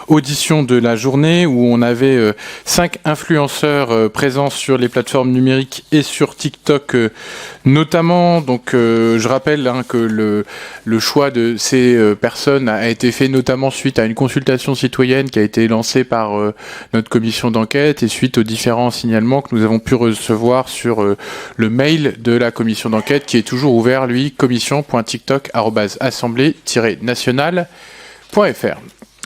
audition de la journée où on avait 5 influenceurs présents sur les plateformes numériques et sur TikTok notamment. Donc je rappelle que le choix de ces personnes a été fait notamment suite à une consultation citoyenne qui a été lancée par notre commission d'enquête et suite aux différents signalements que nous avons pu recevoir sur le mail de la commission d'enquête qui est toujours ouvert, lui, commission.tiktok@assemblée-nationale.fr.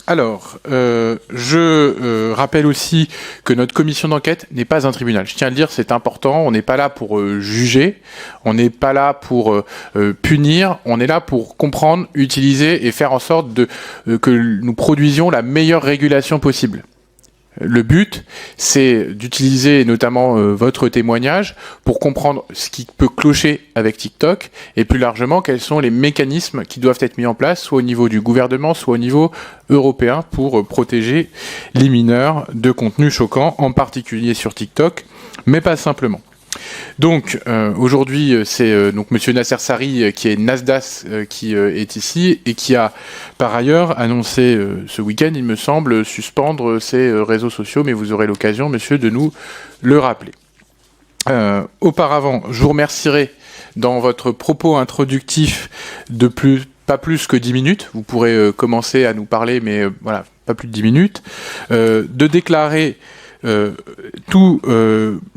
Alors, je rappelle aussi que notre commission d'enquête n'est pas un tribunal. Je tiens à le dire, c'est important. On n'est pas là pour juger, on n'est pas là pour punir, on est là pour comprendre, utiliser et faire en sorte que nous produisions la meilleure régulation possible. Le but, c'est d'utiliser notamment votre témoignage pour comprendre ce qui peut clocher avec TikTok et plus largement quels sont les mécanismes qui doivent être mis en place soit au niveau du gouvernement, soit au niveau européen pour protéger les mineurs de contenus choquants, en particulier sur TikTok, mais pas simplement. Donc aujourd'hui c'est donc Monsieur Nasser Sari qui est Nasdaq qui est ici et qui a par ailleurs annoncé ce week-end, il me semble, suspendre ses réseaux sociaux, mais vous aurez l'occasion, monsieur, de nous le rappeler. Auparavant, je vous remercierai dans votre propos introductif pas plus que 10 minutes. Vous pourrez commencer à nous parler, mais voilà, pas plus de 10 minutes. De déclarer tout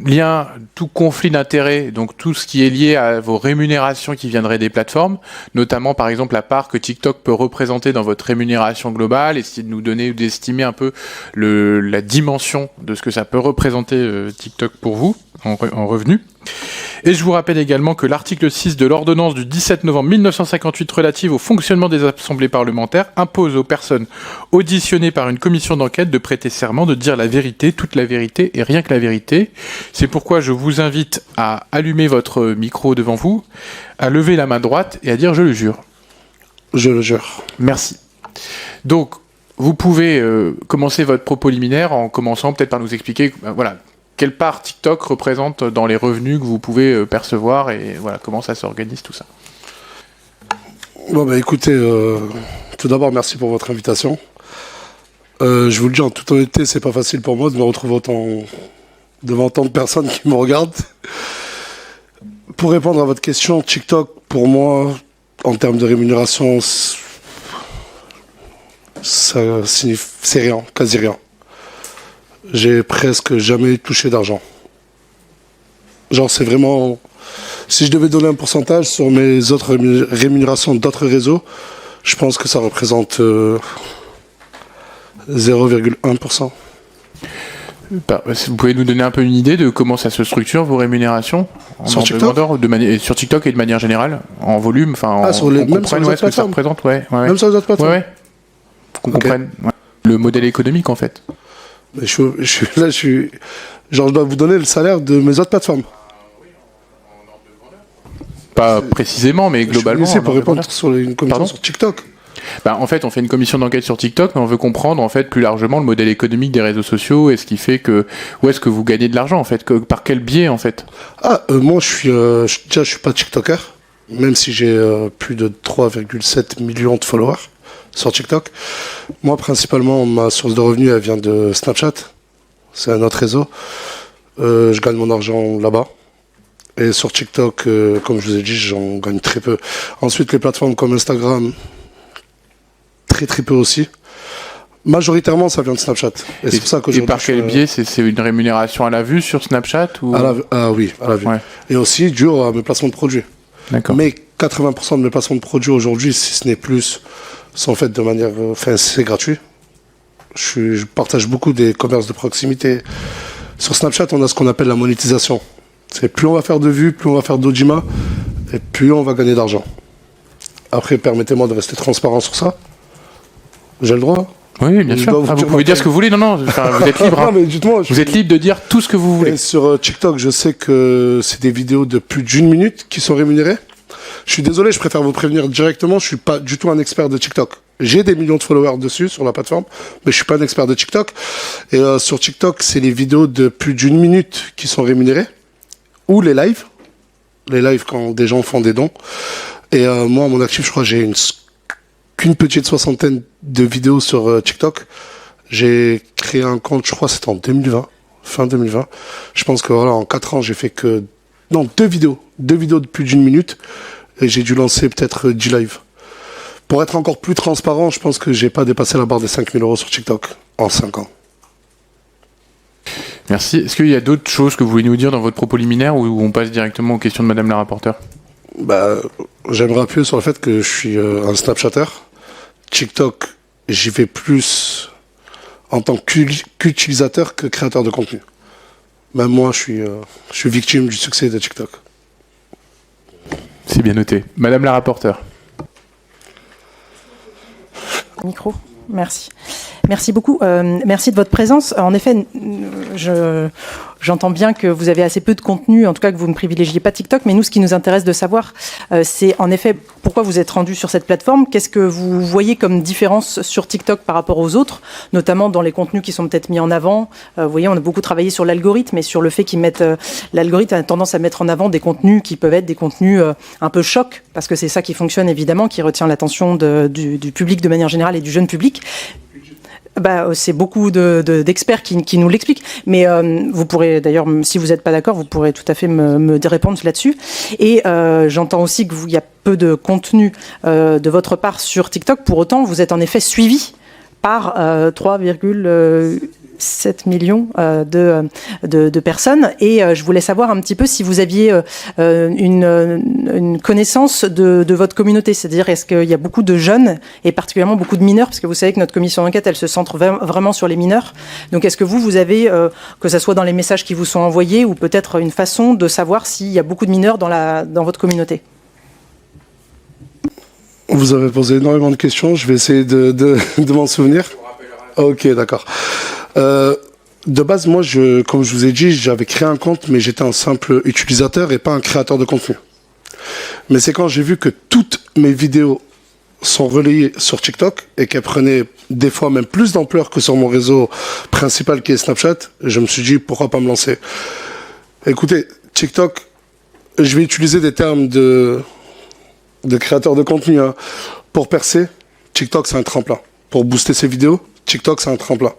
lien, tout conflit d'intérêts, donc tout ce qui est lié à vos rémunérations qui viendraient des plateformes, notamment par exemple la part que TikTok peut représenter dans votre rémunération globale, essayer de nous donner ou d'estimer un peu la dimension de ce que ça peut représenter TikTok pour vous en revenus. Et je vous rappelle également que l'article 6 de l'ordonnance du 17 novembre 1958 relative au fonctionnement des assemblées parlementaires impose aux personnes auditionnées par une commission d'enquête de prêter serment, de dire la vérité, toute la vérité et rien que la vérité. C'est pourquoi je vous invite à allumer votre micro devant vous, à lever la main droite et à dire « je le jure ». Je le jure. Merci. Donc, vous pouvez commencer votre propos liminaire en commençant peut-être par nous expliquer, voilà, quelle part TikTok représente dans les revenus que vous pouvez percevoir et voilà, comment ça s'organise tout ça. Bon, bah écoutez, tout d'abord, merci pour votre invitation. Je vous le dis en toute honnêteté, c'est pas facile pour moi de me retrouver devant autant de personnes qui me regardent. Pour répondre à votre question, TikTok, pour moi, en termes de rémunération, ça signifie, c'est rien, quasi rien. J'ai presque jamais touché d'argent. Genre, c'est vraiment... Si je devais donner un pourcentage sur mes autres rémunérations d'autres réseaux, je pense que ça représente 0,1%. Vous pouvez nous donner un peu une idée de comment ça se structure, vos rémunérations sur TikTok sur TikTok et de manière générale, en volume, enfin, sur les, même sur les autres ce que ça représente, ouais. Même sur les autres plateformes. Ouais. Qu'on comprenne le modèle économique, en fait. Mais je dois vous donner le salaire de mes autres plateformes. Pas précisément, mais globalement. C'est pour répondre sur une commission sur TikTok. En fait, on fait une commission d'enquête sur TikTok, mais on veut comprendre en fait plus largement le modèle économique des réseaux sociaux et ce qui fait que où est-ce que vous gagnez de l'argent en fait, par quel biais en fait. Moi, je suis pas TikToker, même si j'ai plus de 3,7 millions de followers sur TikTok. Moi, principalement, ma source de revenus, elle vient de Snapchat. C'est un autre réseau. Je gagne mon argent là-bas. Et sur TikTok, comme je vous ai dit, j'en gagne très peu. Ensuite, les plateformes comme Instagram, très peu aussi. Majoritairement, ça vient de Snapchat. Et c'est pour ça que et par quel biais c'est une rémunération à la vue sur Snapchat ou... Oui, à la vue. Ouais. Et aussi, dû à mes placements de produits. D'accord. Mais 80% de mes placements de produits aujourd'hui, si ce n'est plus, sont faits de manière... c'est gratuit. Je partage beaucoup des commerces de proximité. Sur Snapchat, on a ce qu'on appelle la monétisation. C'est plus on va faire de vues, plus on va faire d'audimat, et plus on va gagner d'argent. Après, permettez-moi de rester transparent sur ça. J'ai le droit. Oui, bien sûr. Vous pouvez dire ce que vous voulez. Non, vous êtes libre. Non, mais dites-moi, vous êtes libre de dire tout ce que vous voulez. Et sur TikTok, je sais que c'est des vidéos de plus d'1 minute qui sont rémunérées. Je suis désolé, je préfère vous prévenir directement, je suis pas du tout un expert de TikTok. J'ai des millions de followers dessus, sur la plateforme, mais je suis pas un expert de TikTok. Et sur TikTok, c'est les vidéos de plus d'1 minute qui sont rémunérées, ou les lives. Les lives quand des gens font des dons. Et moi, à mon actif, je crois que j'ai qu'une petite soixantaine de vidéos sur TikTok. J'ai créé un compte, je crois, c'était en 2020, fin 2020. Je pense que voilà, en 4 ans, j'ai fait que... Non, 2 vidéos. 2 vidéos de plus d'1 minute. Et j'ai dû lancer peut-être 10 lives. Pour être encore plus transparent, je pense que j'ai pas dépassé la barre des 5 000 € sur TikTok en 5 ans. Merci. Est-ce qu'il y a d'autres choses que vous voulez nous dire dans votre propos liminaire ou on passe directement aux questions de Madame la rapporteure? J'aimerais appuyer sur le fait que je suis un Snapchatter. TikTok, j'y vais plus en tant qu'utilisateur que créateur de contenu. Même moi, je suis victime du succès de TikTok. C'est bien noté. Madame la rapporteure. Micro, merci. Merci beaucoup. Merci de votre présence. En effet, j'entends bien que vous avez assez peu de contenu, en tout cas que vous ne privilégiez pas TikTok, mais nous, ce qui nous intéresse de savoir, c'est en effet pourquoi vous êtes rendu sur cette plateforme. Qu'est-ce que vous voyez comme différence sur TikTok par rapport aux autres, notamment dans les contenus qui sont peut-être mis en avant. Vous voyez, on a beaucoup travaillé sur l'algorithme et sur le fait qu'ils mettent... l'algorithme a tendance à mettre en avant des contenus qui peuvent être des contenus un peu chocs, parce que c'est ça qui fonctionne évidemment, qui retient l'attention du public de manière générale et du jeune public. C'est beaucoup d'experts qui nous l'expliquent. Mais vous pourrez, d'ailleurs, si vous n'êtes pas d'accord, vous pourrez tout à fait me répondre là-dessus. Et j'entends aussi qu'il y a peu de contenu de votre part sur TikTok. Pour autant, vous êtes en effet suivi par 3,7 millions de personnes. Et je voulais savoir un petit peu si vous aviez une connaissance de votre communauté. C'est-à-dire, est-ce qu'il y a beaucoup de jeunes, et particulièrement beaucoup de mineurs, parce que vous savez que notre commission d'enquête, elle se centre vraiment sur les mineurs. Donc, est-ce que vous avez, que ça soit dans les messages qui vous sont envoyés, ou peut-être une façon de savoir s'il y a beaucoup de mineurs dans votre communauté? Vous avez posé énormément de questions. Je vais essayer de m'en souvenir. Ok, d'accord. De base, moi, comme je vous ai dit, j'avais créé un compte, mais j'étais un simple utilisateur et pas un créateur de contenu. Mais c'est quand j'ai vu que toutes mes vidéos sont relayées sur TikTok et qu'elles prenaient des fois même plus d'ampleur que sur mon réseau principal qui est Snapchat, je me suis dit pourquoi pas me lancer. Écoutez, TikTok, je vais utiliser des termes de créateur de contenu. Hein. Pour percer, TikTok, c'est un tremplin. Pour booster ses vidéos, TikTok, c'est un tremplin.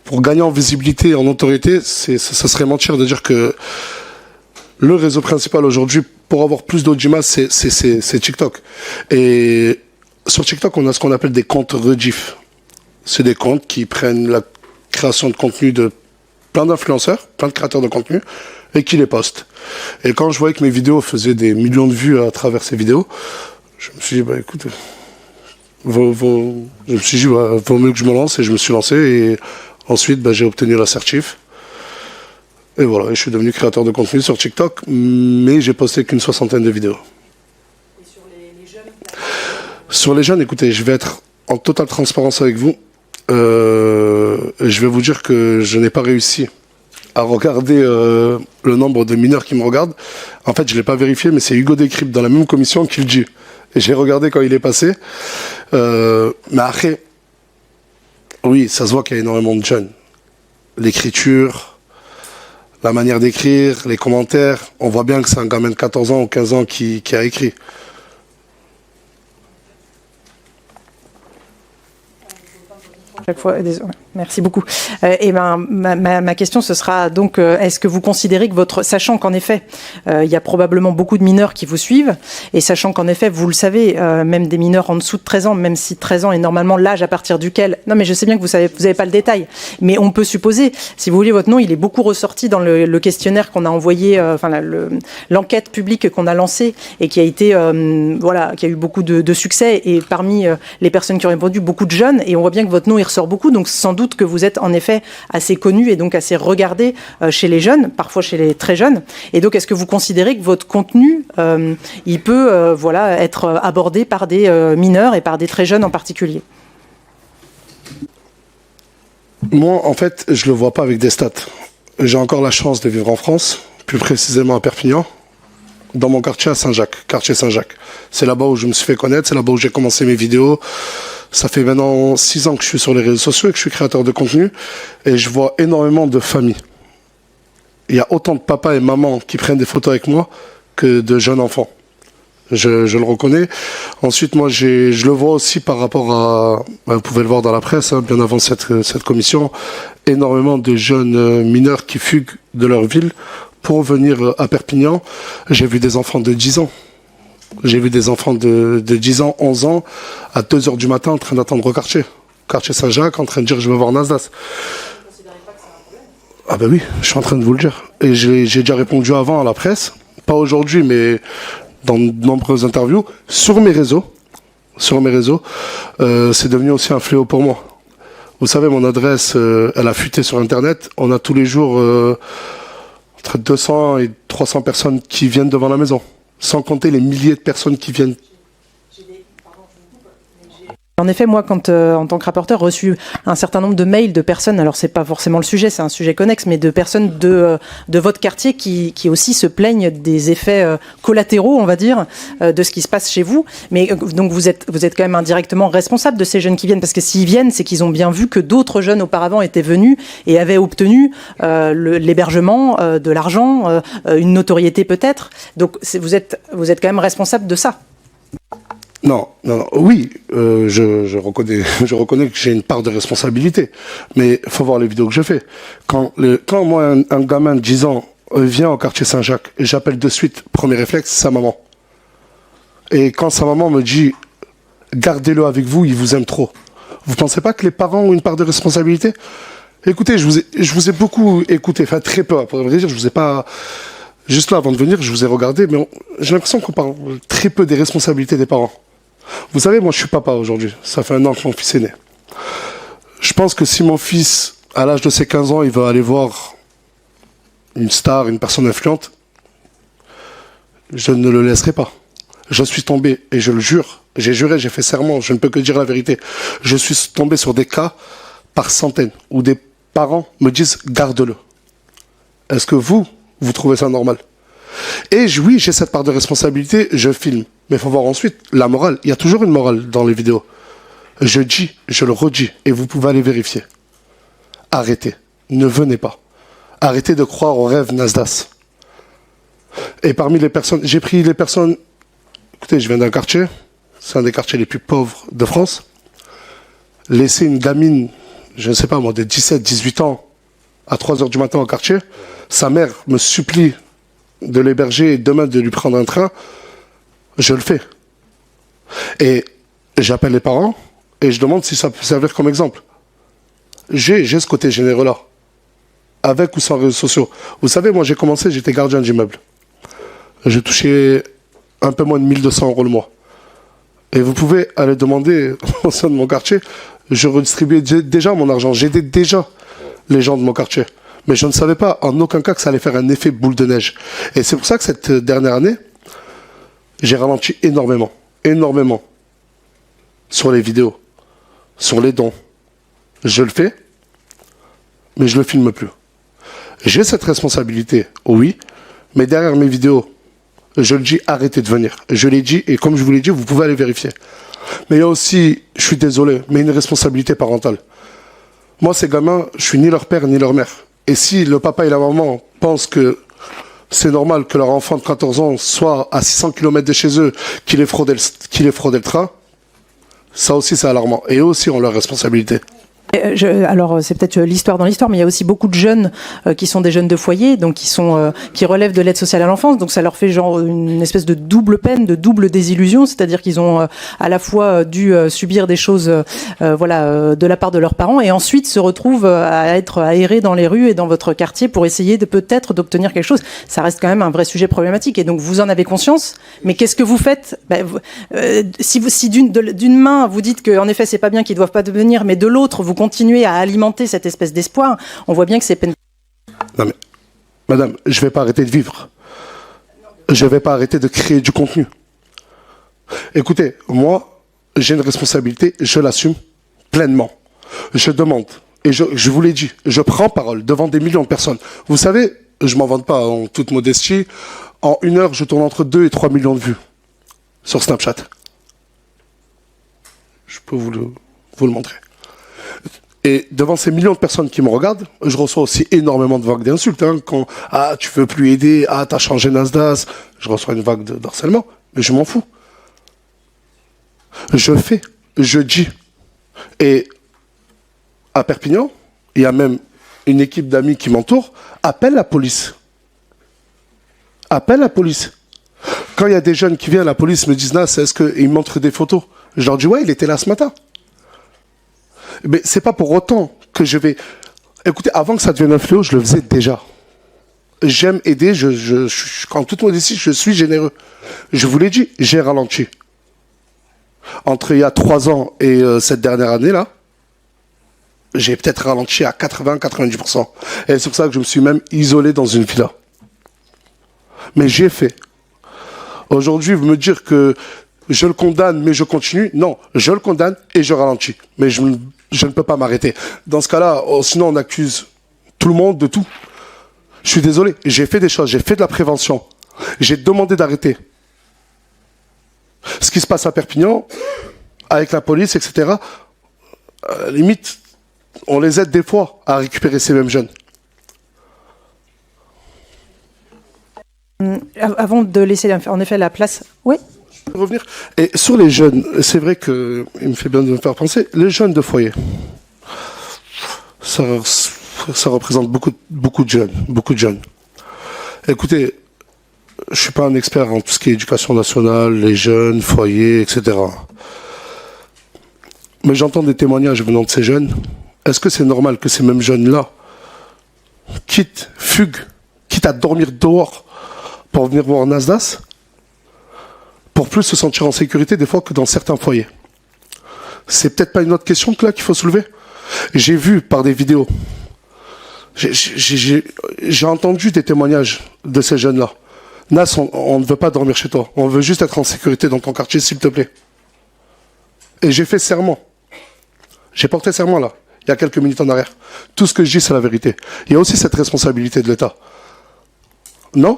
Pour gagner en visibilité et en autorité, ça serait mentir de dire que le réseau principal aujourd'hui, pour avoir plus d'audimat, c'est TikTok. Et sur TikTok, on a ce qu'on appelle des comptes rediff. C'est des comptes qui prennent la création de contenu de plein d'influenceurs, plein de créateurs de contenu, et qui les postent. Et quand je voyais que mes vidéos faisaient des millions de vues à travers ces vidéos, je me suis dit, écoute, je me suis dit, vaut mieux que je me lance, et je me suis lancé, et ensuite, j'ai obtenu l'assertif. Et voilà, je suis devenu créateur de contenu sur TikTok, mais j'ai posté qu'une 60aine de vidéos. Et sur les jeunes? Sur les jeunes, écoutez, je vais être en totale transparence avec vous. Je vais vous dire que je n'ai pas réussi à regarder le nombre de mineurs qui me regardent. En fait, je ne l'ai pas vérifié, mais c'est Hugo Décrypte dans la même commission qui le dit. Et j'ai regardé quand il est passé. Mais après, oui, ça se voit qu'il y a énormément de jeunes. L'écriture, la manière d'écrire, les commentaires, on voit bien que c'est un gamin de 14 ans ou 15 ans qui a écrit. Chaque fois, désolé. Merci beaucoup. Ma question, ce sera donc, est-ce que vous considérez que sachant qu'en effet, il y a probablement beaucoup de mineurs qui vous suivent, et sachant qu'en effet, vous le savez, même des mineurs en dessous de 13 ans, même si 13 ans est normalement l'âge à partir duquel, non mais je sais bien que vous n'avez pas le détail, mais on peut supposer, si vous voulez, votre nom, il est beaucoup ressorti dans le questionnaire qu'on a envoyé, l'enquête publique qu'on a lancée, et qui a été, qui a eu beaucoup de succès, et parmi les personnes qui ont répondu, beaucoup de jeunes, et on voit bien que votre nom, il ressort beaucoup, donc sans doute que vous êtes en effet assez connu et donc assez regardé chez les jeunes, parfois chez les très jeunes. Et donc, est-ce que vous considérez que votre contenu, il peut être abordé par des mineurs et par des très jeunes en particulier? Moi, en fait, je le vois pas avec des stats. J'ai encore la chance de vivre en France, plus précisément à Perpignan, dans mon quartier à Saint-Jacques, quartier Saint-Jacques. C'est là-bas où je me suis fait connaître, c'est là-bas où j'ai commencé mes vidéos. Ça fait maintenant 6 ans que je suis sur les réseaux sociaux et que je suis créateur de contenu. Et je vois énormément de familles. Il y a autant de papas et mamans qui prennent des photos avec moi que de jeunes enfants. Je le reconnais. Ensuite, moi, je le vois aussi par rapport à, vous pouvez le voir dans la presse, hein, bien avant cette commission, énormément de jeunes mineurs qui fuguent de leur ville pour venir à Perpignan. J'ai vu des enfants de 10 ans. J'ai vu des enfants de 10 ans, 11 ans, à 2 heures du matin en train d'attendre au quartier Saint-Jacques, en train de dire je veux voir Nasdaq. Ah ben oui, je suis en train de vous le dire. Et j'ai déjà répondu avant à la presse, pas aujourd'hui, mais dans de nombreuses interviews, sur mes réseaux. C'est devenu aussi un fléau pour moi. Vous savez, mon adresse, elle a fuité sur Internet. On a tous les jours entre 200 et 300 personnes qui viennent devant la maison, sans compter les milliers de personnes qui viennent. En effet, moi, quand en tant que rapporteur, reçu un certain nombre de mails de personnes, alors c'est pas forcément le sujet, c'est un sujet connexe, mais de personnes de votre quartier qui aussi se plaignent des effets collatéraux, on va dire, de ce qui se passe chez vous. Mais donc vous êtes quand même indirectement responsable de ces jeunes qui viennent, parce que s'ils viennent, c'est qu'ils ont bien vu que d'autres jeunes auparavant étaient venus et avaient obtenu l'hébergement, de l'argent, une notoriété peut-être. Donc vous êtes quand même responsable de ça. Non. Oui, je reconnais que j'ai une part de responsabilité. Mais il faut voir les vidéos que je fais. Quand moi, un gamin de 10 ans vient au quartier Saint-Jacques, et j'appelle de suite, premier réflexe, sa maman. Et quand sa maman me dit, gardez-le avec vous, il vous aime trop. Vous pensez pas que les parents ont une part de responsabilité? Écoutez, je vous ai beaucoup écouté, enfin très peu, pour vrai dire, je vous ai pas... Juste là, avant de venir, je vous ai regardé, mais j'ai l'impression qu'on parle très peu des responsabilités des parents. Vous savez, moi, je suis papa aujourd'hui. Ça fait 1 an que mon fils est né. Je pense que si mon fils, à l'âge de ses 15 ans, il va aller voir une star, une personne influente, je ne le laisserai pas. Je suis tombé, et je le jure, j'ai juré, j'ai fait serment, je ne peux que dire la vérité. Je suis tombé sur des cas par centaines, où des parents me disent, garde-le. Est-ce que vous trouvez ça normal? Et oui, j'ai cette part de responsabilité, je filme. Mais il faut voir ensuite la morale. Il y a toujours une morale dans les vidéos. Je dis, je le redis, et vous pouvez aller vérifier. Arrêtez. Ne venez pas. Arrêtez de croire au rêve Nasdaq. Et parmi les personnes, j'ai pris les personnes... Écoutez, je viens d'un quartier, c'est un des quartiers les plus pauvres de France. Laisser une gamine, je ne sais pas moi, de 17, 18 ans, à 3 heures du matin au quartier, sa mère me supplie de l'héberger et demain de lui prendre un train, je le fais. Et j'appelle les parents et je demande si ça peut servir comme exemple. J'ai ce côté généreux-là, avec ou sans réseaux sociaux. Vous savez, moi j'ai commencé, j'étais gardien d'immeuble. J'ai touché un peu moins de 1 200 € le mois. Et vous pouvez aller demander au sein de mon quartier, je redistribuais déjà mon argent, j'aidais déjà les gens de mon quartier. Mais je ne savais pas en aucun cas que ça allait faire un effet boule de neige. Et c'est pour ça que cette dernière année, j'ai ralenti énormément sur les vidéos, sur les dons. Je le fais, mais je ne le filme plus. J'ai cette responsabilité, oui, mais derrière mes vidéos, je le dis, arrêtez de venir. Je l'ai dit, et comme je vous l'ai dit, vous pouvez aller vérifier. Mais il y a aussi, je suis désolé, mais une responsabilité parentale. Moi, ces gamins, je suis ni leur père ni leur mère. Et si le papa et la maman pensent que c'est normal que leur enfant de 14 ans soit à 600 km de chez eux, qu'il ait fraudé le train, ça aussi c'est alarmant. Et eux aussi ont leur responsabilité. Alors c'est peut-être l'histoire dans l'histoire, mais il y a aussi beaucoup de jeunes qui sont des jeunes de foyer, donc qui relèvent de l'aide sociale à l'enfance, donc ça leur fait genre une espèce de double peine, de double désillusion, c'est-à-dire qu'ils ont à la fois dû subir des choses, de la part de leurs parents, et ensuite se retrouvent à être aérés dans les rues et dans votre quartier pour essayer peut-être d'obtenir quelque chose. Ça reste quand même un vrai sujet problématique, et donc vous en avez conscience. Mais qu'est-ce que vous faites? Si d'une main vous dites que en effet c'est pas bien qu'ils doivent pas devenir, mais de l'autre vous continuez à alimenter cette espèce d'espoir, on voit bien que c'est peine. Non mais, madame, je ne vais pas arrêter de vivre. Je ne vais pas arrêter de créer du contenu. Écoutez, moi, j'ai une responsabilité, je l'assume pleinement. Je demande, et je vous l'ai dit, je prends parole devant des millions de personnes. Vous savez, je ne m'en vante pas en toute modestie, en 1 heure, je tourne entre 2 et 3 millions de vues sur Snapchat. Je peux vous le montrer. Et devant ces millions de personnes qui me regardent, je reçois aussi énormément de vagues d'insultes. Quand tu veux plus aider, t'as changé Nasdaq, je reçois une vague d'harcèlement. Mais je m'en fous. Je fais, je dis. Et à Perpignan, il y a même une équipe d'amis qui m'entoure, appelle la police. Appelle la police. Quand il y a des jeunes qui viennent, la police me disent, est-ce qu'ils me montrent des photos? Je leur dis, ouais, il était là ce matin. Mais c'est pas pour autant que je vais... Écoutez, avant que ça devienne un fléau, je le faisais déjà. J'aime aider, en toute modestie, je suis généreux. Je vous l'ai dit, j'ai ralenti. Entre il y a 3 ans et cette dernière année-là, j'ai peut-être ralenti à 80-90%. Et c'est pour ça que je me suis même isolé dans une villa. Mais j'ai fait. Aujourd'hui, vous me dire que je le condamne, mais je continue. Non, je le condamne et je ralentis. Mais je ne peux pas m'arrêter. Dans ce cas-là, sinon on accuse tout le monde de tout. Je suis désolé, j'ai fait des choses, j'ai fait de la prévention. J'ai demandé d'arrêter. Ce qui se passe à Perpignan, avec la police, etc., limite, on les aide des fois à récupérer ces mêmes jeunes. Avant de laisser en effet la place... Oui. Je peux revenir. Et sur les jeunes, c'est vrai qu'il me fait bien de me faire penser, les jeunes de foyer, ça représente beaucoup de jeunes. Écoutez, je ne suis pas un expert en tout ce qui est éducation nationale, les jeunes, foyers, etc. Mais j'entends des témoignages venant de ces jeunes. Est-ce que c'est normal que ces mêmes jeunes-là fuguent, quitte à dormir dehors pour venir voir Nasdaq, pour plus se sentir en sécurité des fois que dans certains foyers? C'est peut-être pas une autre question que là qu'il faut soulever. J'ai vu par des vidéos, j'ai entendu des témoignages de ces jeunes-là. Nas, on ne veut pas dormir chez toi. On veut juste être en sécurité dans ton quartier, s'il te plaît. Et j'ai fait serment. J'ai porté serment là, il y a quelques minutes en arrière. Tout ce que je dis, c'est la vérité. Il y a aussi cette responsabilité de l'État. Non ?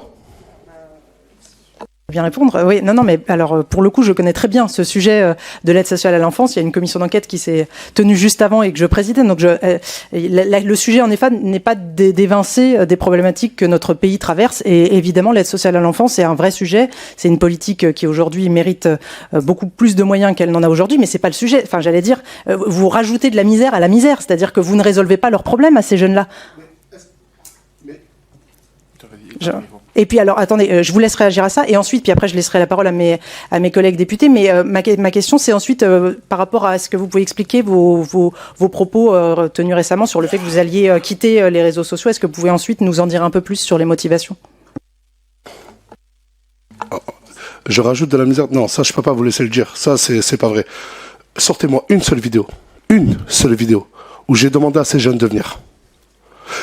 Bien répondre. Oui, non, mais alors pour le coup, je connais très bien ce sujet de l'aide sociale à l'enfance. Il y a une commission d'enquête qui s'est tenue juste avant et que je présidais. Donc, le sujet, en effet, n'est pas d'évincer des problématiques que notre pays traverse. Et évidemment, l'aide sociale à l'enfance, c'est un vrai sujet. C'est une politique qui aujourd'hui mérite beaucoup plus de moyens qu'elle n'en a aujourd'hui. Mais c'est pas le sujet. Enfin, j'allais dire, vous rajoutez de la misère à la misère, c'est-à-dire que vous ne résolvez pas leurs problèmes à ces jeunes-là. Et puis alors, attendez, je vous laisse réagir à ça, et ensuite, puis après, je laisserai la parole à mes collègues députés, mais ma question, c'est ensuite, par rapport à ce que vous pouvez expliquer, vos propos tenus récemment sur le fait que vous alliez quitter les réseaux sociaux, est-ce que vous pouvez ensuite nous en dire un peu plus sur les motivations? Je rajoute de la misère. Non, ça, je peux pas vous laisser le dire. Ça, c'est pas vrai. Sortez-moi une seule vidéo, où j'ai demandé à ces jeunes de venir.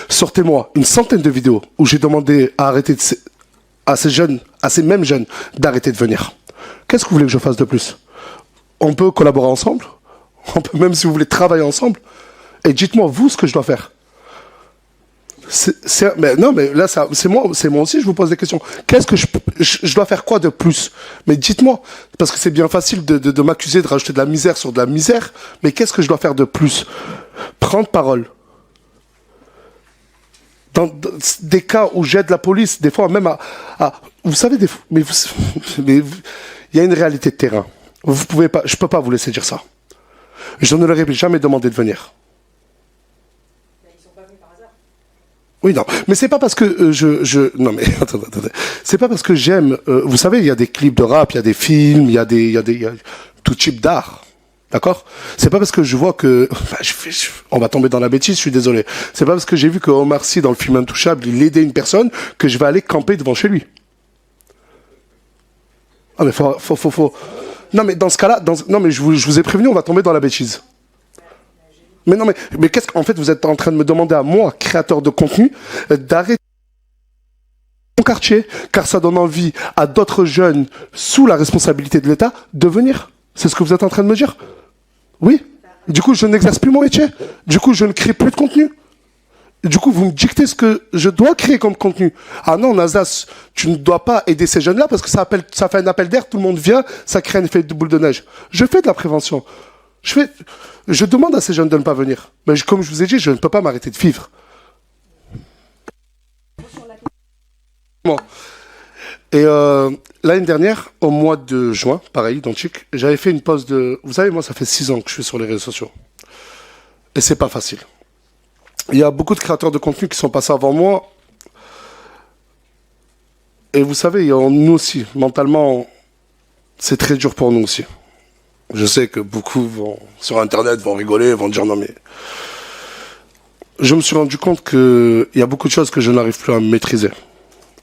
Sortez-moi une centaine de vidéos où j'ai demandé à arrêter à ces mêmes jeunes, d'arrêter de venir. Qu'est-ce que vous voulez que je fasse de plus? On peut collaborer ensemble. On peut même, si vous voulez, travailler ensemble. Et dites-moi, vous, ce que je dois faire. Mais non, mais là, c'est moi aussi, je vous pose des questions. Qu'est-ce que je dois faire quoi de plus? Mais dites-moi, parce que c'est bien facile de m'accuser de rajouter de la misère sur de la misère, mais qu'est-ce que je dois faire de plus? Prendre parole. Dans des cas où j'aide la police, des fois même vous savez, mais il y a une réalité de terrain. Vous pouvez pas, je peux pas vous laisser dire ça. Je ne leur ai jamais demandé de venir. Ils sont pas venus par hasard. Oui, non, mais c'est pas parce que non mais attendez. C'est pas parce que j'aime. Vous savez, il y a des clips de rap, il y a des films, il y a tout type d'art. D'accord? C'est pas parce que je vois que... on va tomber dans la bêtise, je suis désolé. C'est pas parce que j'ai vu que Omar Sy, dans le film Intouchable, il aidait une personne, que je vais aller camper devant chez lui. Ah mais faut... Non mais dans ce cas-là... Non mais je vous ai prévenu, on va tomber dans la bêtise. Mais non mais qu'est-ce qu'en fait vous êtes en train de me demander à moi, créateur de contenu, d'arrêter mon quartier, car ça donne envie à d'autres jeunes, sous la responsabilité de l'État, de venir. C'est ce que vous êtes en train de me dire? Oui. Du coup, je n'exerce plus mon métier. Du coup, je ne crée plus de contenu. Du coup, vous me dictez ce que je dois créer comme contenu. Ah non, Nasdaq, tu ne dois pas aider ces jeunes-là parce que ça fait un appel d'air, tout le monde vient, ça crée un effet de boule de neige. Je fais de la prévention. Je demande à ces jeunes de ne pas venir. Mais comme je vous ai dit, je ne peux pas m'arrêter de vivre. Et l'année dernière, au mois de juin, pareil, identique, j'avais fait une pause de... Vous savez, moi, ça fait 6 ans que je suis sur les réseaux sociaux. Et c'est pas facile. Il y a beaucoup de créateurs de contenu qui sont passés avant moi. Et vous savez, nous aussi, mentalement, c'est très dur pour nous aussi. Je sais que beaucoup sur Internet vont rigoler, vont dire non mais... Je me suis rendu compte qu'il y a beaucoup de choses que je n'arrive plus à maîtriser.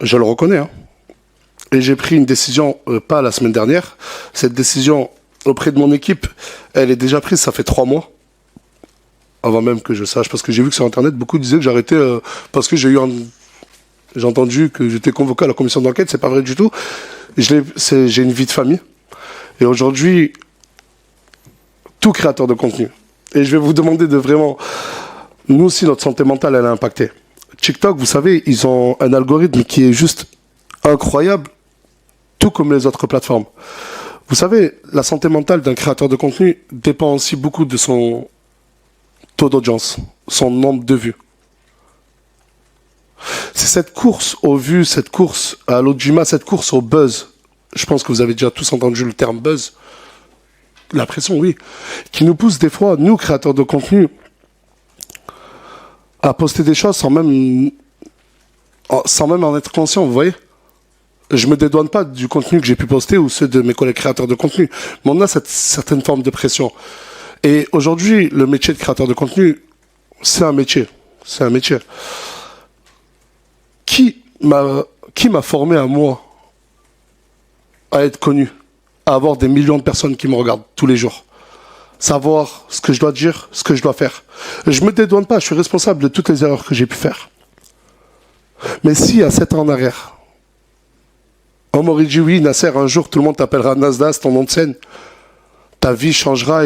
Je le reconnais. Hein. Et j'ai pris une décision, pas la semaine dernière. Cette décision auprès de mon équipe, elle est déjà prise, ça fait 3 mois. Avant même que je sache, parce que j'ai vu que sur Internet, beaucoup disaient que j'arrêtais parce que j'ai entendu que j'étais convoqué à la commission d'enquête. C'est pas vrai du tout. J'ai une vie de famille. Et aujourd'hui, tout créateur de contenu. Et je vais vous demander de vraiment... Nous aussi, notre santé mentale, elle est impactée. TikTok, vous savez, ils ont un algorithme qui est juste incroyable, tout comme les autres plateformes. Vous savez, la santé mentale d'un créateur de contenu dépend aussi beaucoup de son taux d'audience, son nombre de vues. C'est cette course aux vues, cette course à l'audimat, cette course au buzz. Je pense que vous avez déjà tous entendu le terme buzz. La pression, oui. Qui nous pousse des fois, nous, créateurs de contenu, à poster des choses sans même en être conscient, vous voyez. Je me dédouane pas du contenu que j'ai pu poster ou ceux de mes collègues créateurs de contenu. Mais on a cette certaine forme de pression. Et aujourd'hui, le métier de créateur de contenu, c'est un métier. C'est un métier. Qui m'a formé à moi à être connu, à avoir des millions de personnes qui me regardent tous les jours, savoir ce que je dois dire, ce que je dois faire. Je me dédouane pas, je suis responsable de toutes les erreurs que j'ai pu faire. Mais si à 7 ans en arrière, on m'aurait dit oui, Nasser, un jour tout le monde t'appellera Nasdaq, ton nom de scène, ta vie changera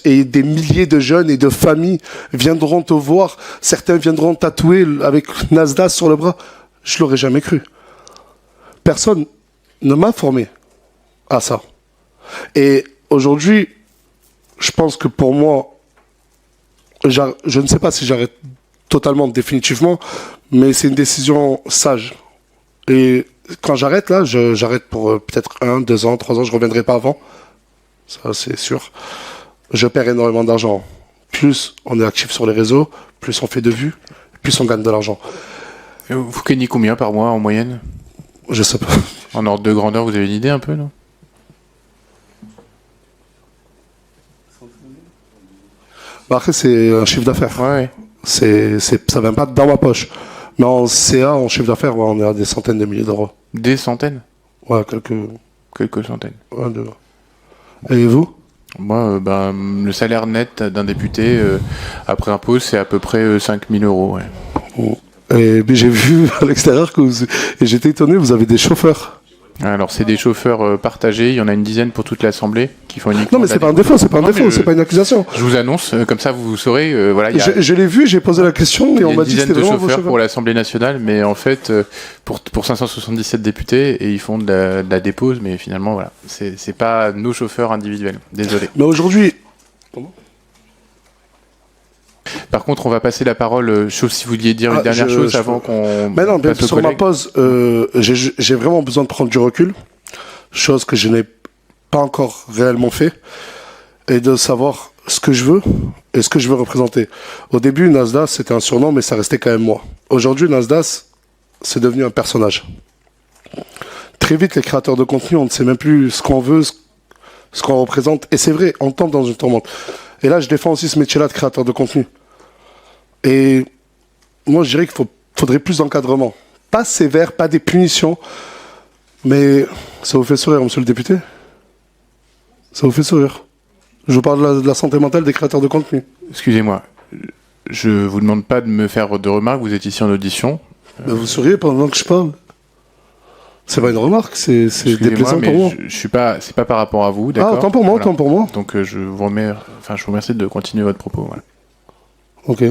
et des milliers de jeunes et de familles viendront te voir, certains viendront tatouer avec Nasdaq sur le bras. Je l'aurais jamais cru. Personne ne m'a formé à ça. Et aujourd'hui, je pense que pour moi, je ne sais pas si j'arrête totalement, définitivement, mais c'est une décision sage. Et quand j'arrête, là, j'arrête pour peut-être 1, 2 ans, 3 ans, je ne reviendrai pas avant. Ça, c'est sûr. Je perds énormément d'argent. Plus on est actif sur les réseaux, plus on fait de vues, plus on gagne de l'argent. Vous gagnez combien par mois en moyenne? Je sais pas. En ordre de grandeur, vous avez une idée un peu, non? Bah après, c'est un chiffre d'affaires. Ouais. Ça ne vient pas dans ma poche. Mais en CA, en chiffre d'affaires, ouais, on est à des centaines de milliers d'euros. Des centaines? Ouais, Quelques centaines. Ouais, Et vous? Moi, le salaire net d'un député, après impôt, c'est à peu près 5 000 euros. Ouais. Et j'ai vu à l'extérieur et j'étais étonné, vous avez des chauffeurs. Alors, c'est des chauffeurs partagés. Il y en a une dizaine pour toute l'Assemblée qui font uniquement... Non, mais c'est pas un défaut, c'est pas une accusation. Je vous annonce, comme ça vous saurez. Voilà, je l'ai vu, j'ai posé la question et on m'a dit que c'était vraiment vos chauffeurs. Pour l'Assemblée nationale, mais en fait, pour 577 députés, et ils font de la dépose, mais finalement, voilà, c'est pas nos chauffeurs individuels. Désolé. Mais aujourd'hui... Comment ? Par contre, on va passer la parole, sauf si vous vouliez dire une dernière chose avant qu'on... Mais non, sur ma pause, j'ai vraiment besoin de prendre du recul, chose que je n'ai pas encore réellement fait, et de savoir ce que je veux et ce que je veux représenter. Au début, Nasdaq, c'était un surnom, mais ça restait quand même moi. Aujourd'hui, Nasdaq, c'est devenu un personnage. Très vite, les créateurs de contenu, on ne sait même plus ce qu'on veut, ce qu'on représente. Et c'est vrai, on tombe dans une tourmente. Et là, je défends aussi ce métier-là de créateur de contenu. Et moi, je dirais qu'il faudrait plus d'encadrement. Pas sévère, pas des punitions. Mais ça vous fait sourire, monsieur le député? Ça vous fait sourire? Je vous parle de la santé mentale des créateurs de contenu. Excusez-moi, je vous demande pas de me faire de remarques, vous êtes ici en audition. Mais vous souriez pendant que je parle. C'est pas une remarque, c'est déplaisant pour moi. Je suis pas, c'est pas par rapport à vous, d'accord? Ah, autant pour moi, autant pour moi. Donc je vous remercie de continuer votre propos. Voilà. Ok.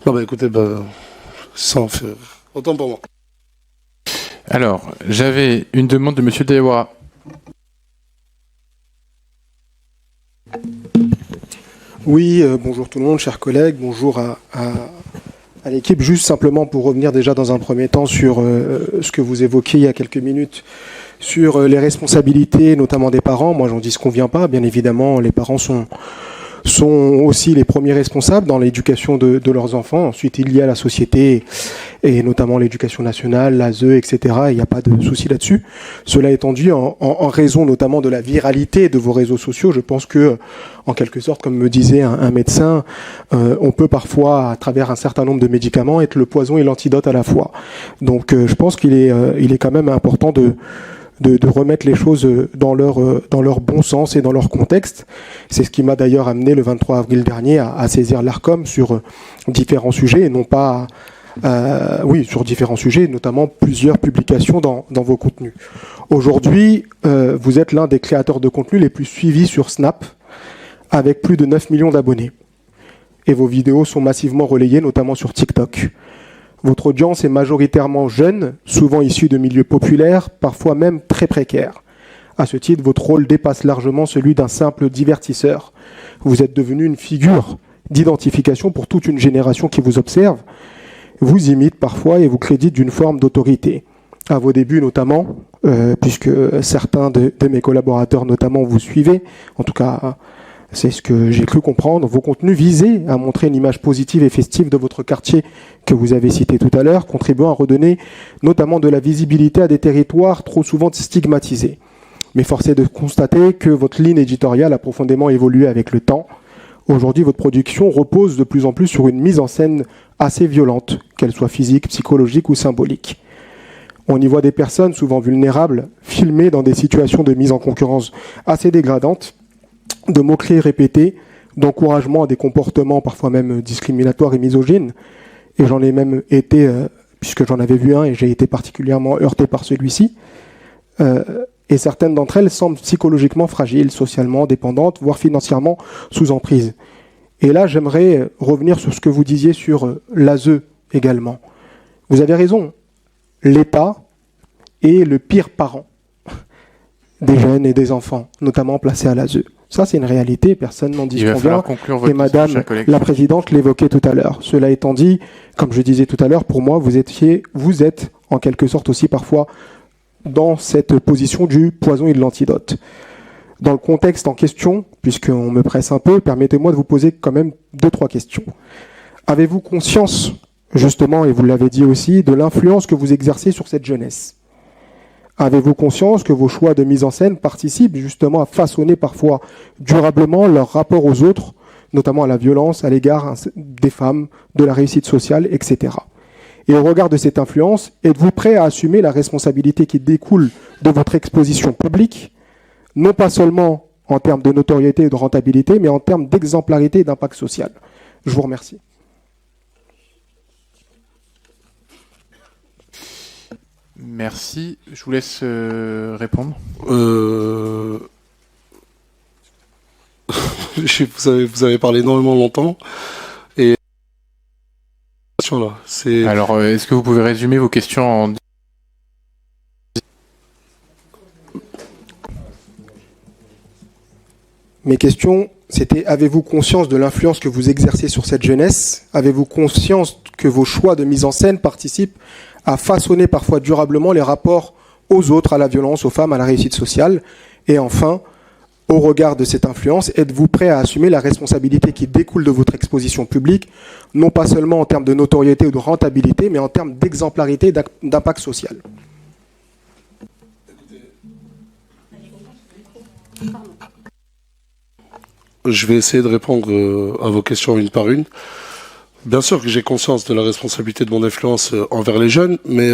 Non, bah écoutez, sans faire. Autant pour moi. Alors, j'avais une demande de Monsieur Dewara. Oui, bonjour tout le monde, chers collègues, bonjour à à l'équipe. Juste simplement pour revenir déjà dans un premier temps sur ce que vous évoquiez il y a quelques minutes, sur les responsabilités, notamment des parents. Moi, j'en dis ce qu'on vient pas. Bien évidemment, les parents sont aussi les premiers responsables dans l'éducation de leurs enfants. Ensuite, il y a la société et notamment l'éducation nationale, l'ASE, etc. Il n'y a pas de souci là-dessus. Cela étant dit, en raison notamment de la viralité de vos réseaux sociaux, je pense que, en quelque sorte, comme me disait un médecin, on peut parfois, à travers un certain nombre de médicaments, être le poison et l'antidote à la fois. Donc, je pense qu'il est quand même important de remettre les choses dans leur bon sens et dans leur contexte. C'est ce qui m'a d'ailleurs amené le 23 avril dernier à saisir l'ARCOM sur différents sujets, et non pas... sur différents sujets, notamment plusieurs publications dans vos contenus. Aujourd'hui, vous êtes l'un des créateurs de contenu les plus suivis sur Snap, avec plus de 9 millions d'abonnés. Et vos vidéos sont massivement relayées, notamment sur TikTok. Votre audience est majoritairement jeune, souvent issue de milieux populaires, parfois même très précaires. À ce titre, votre rôle dépasse largement celui d'un simple divertisseur. Vous êtes devenu une figure d'identification pour toute une génération qui vous observe, vous imite parfois et vous crédite d'une forme d'autorité. À vos débuts notamment, puisque certains de mes collaborateurs notamment vous suivaient, en tout cas c'est ce que j'ai cru comprendre, vos contenus visaient à montrer une image positive et festive de votre quartier que vous avez cité tout à l'heure, contribuant à redonner notamment de la visibilité à des territoires trop souvent stigmatisés. Mais force est de constater que votre ligne éditoriale a profondément évolué avec le temps. Aujourd'hui, votre production repose de plus en plus sur une mise en scène assez violente, qu'elle soit physique, psychologique ou symbolique. On y voit des personnes souvent vulnérables, filmées dans des situations de mise en concurrence assez dégradantes, de mots-clés répétés, d'encouragement à des comportements parfois même discriminatoires et misogynes. Et j'en ai même été, puisque j'en avais vu un et j'ai été particulièrement heurté par celui-ci, et certaines d'entre elles semblent psychologiquement fragiles, socialement dépendantes, voire financièrement sous emprise. Et là, j'aimerais revenir sur ce que vous disiez sur l'ASE également. Vous avez raison, l'État est le pire parent des jeunes et des enfants, notamment placés à l'ASE. Ça, c'est une réalité, personne n'en disconvient. Et Madame la Présidente l'évoquait tout à l'heure. Cela étant dit, comme je disais tout à l'heure, pour moi, vous êtes en quelque sorte aussi parfois dans cette position du poison et de l'antidote. Dans le contexte en question, puisqu'on me presse un peu, permettez-moi de vous poser quand même 2-3 questions. Avez-vous conscience, justement, et vous l'avez dit aussi, de l'influence que vous exercez sur cette jeunesse ? Avez-vous conscience que vos choix de mise en scène participent justement à façonner parfois durablement leur rapport aux autres, notamment à la violence à l'égard des femmes, de la réussite sociale, etc. Et au regard de cette influence, êtes-vous prêt à assumer la responsabilité qui découle de votre exposition publique, non pas seulement en termes de notoriété et de rentabilité, mais en termes d'exemplarité et d'impact social ? Je vous remercie. Merci. Je vous laisse répondre. Vous avez parlé énormément longtemps. Et là, alors, est-ce que vous pouvez résumer vos questions en... Mes questions, c'était: avez-vous conscience de l'influence que vous exercez sur cette jeunesse ? Avez-vous conscience que vos choix de mise en scène participent à façonner parfois durablement les rapports aux autres, à la violence, aux femmes, à la réussite sociale ? Et enfin, au regard de cette influence, êtes-vous prêt à assumer la responsabilité qui découle de votre exposition publique, non pas seulement en termes de notoriété ou de rentabilité, mais en termes d'exemplarité et d'impact social ? Je vais essayer de répondre à vos questions une par une. Bien sûr que j'ai conscience de la responsabilité de mon influence envers les jeunes, mais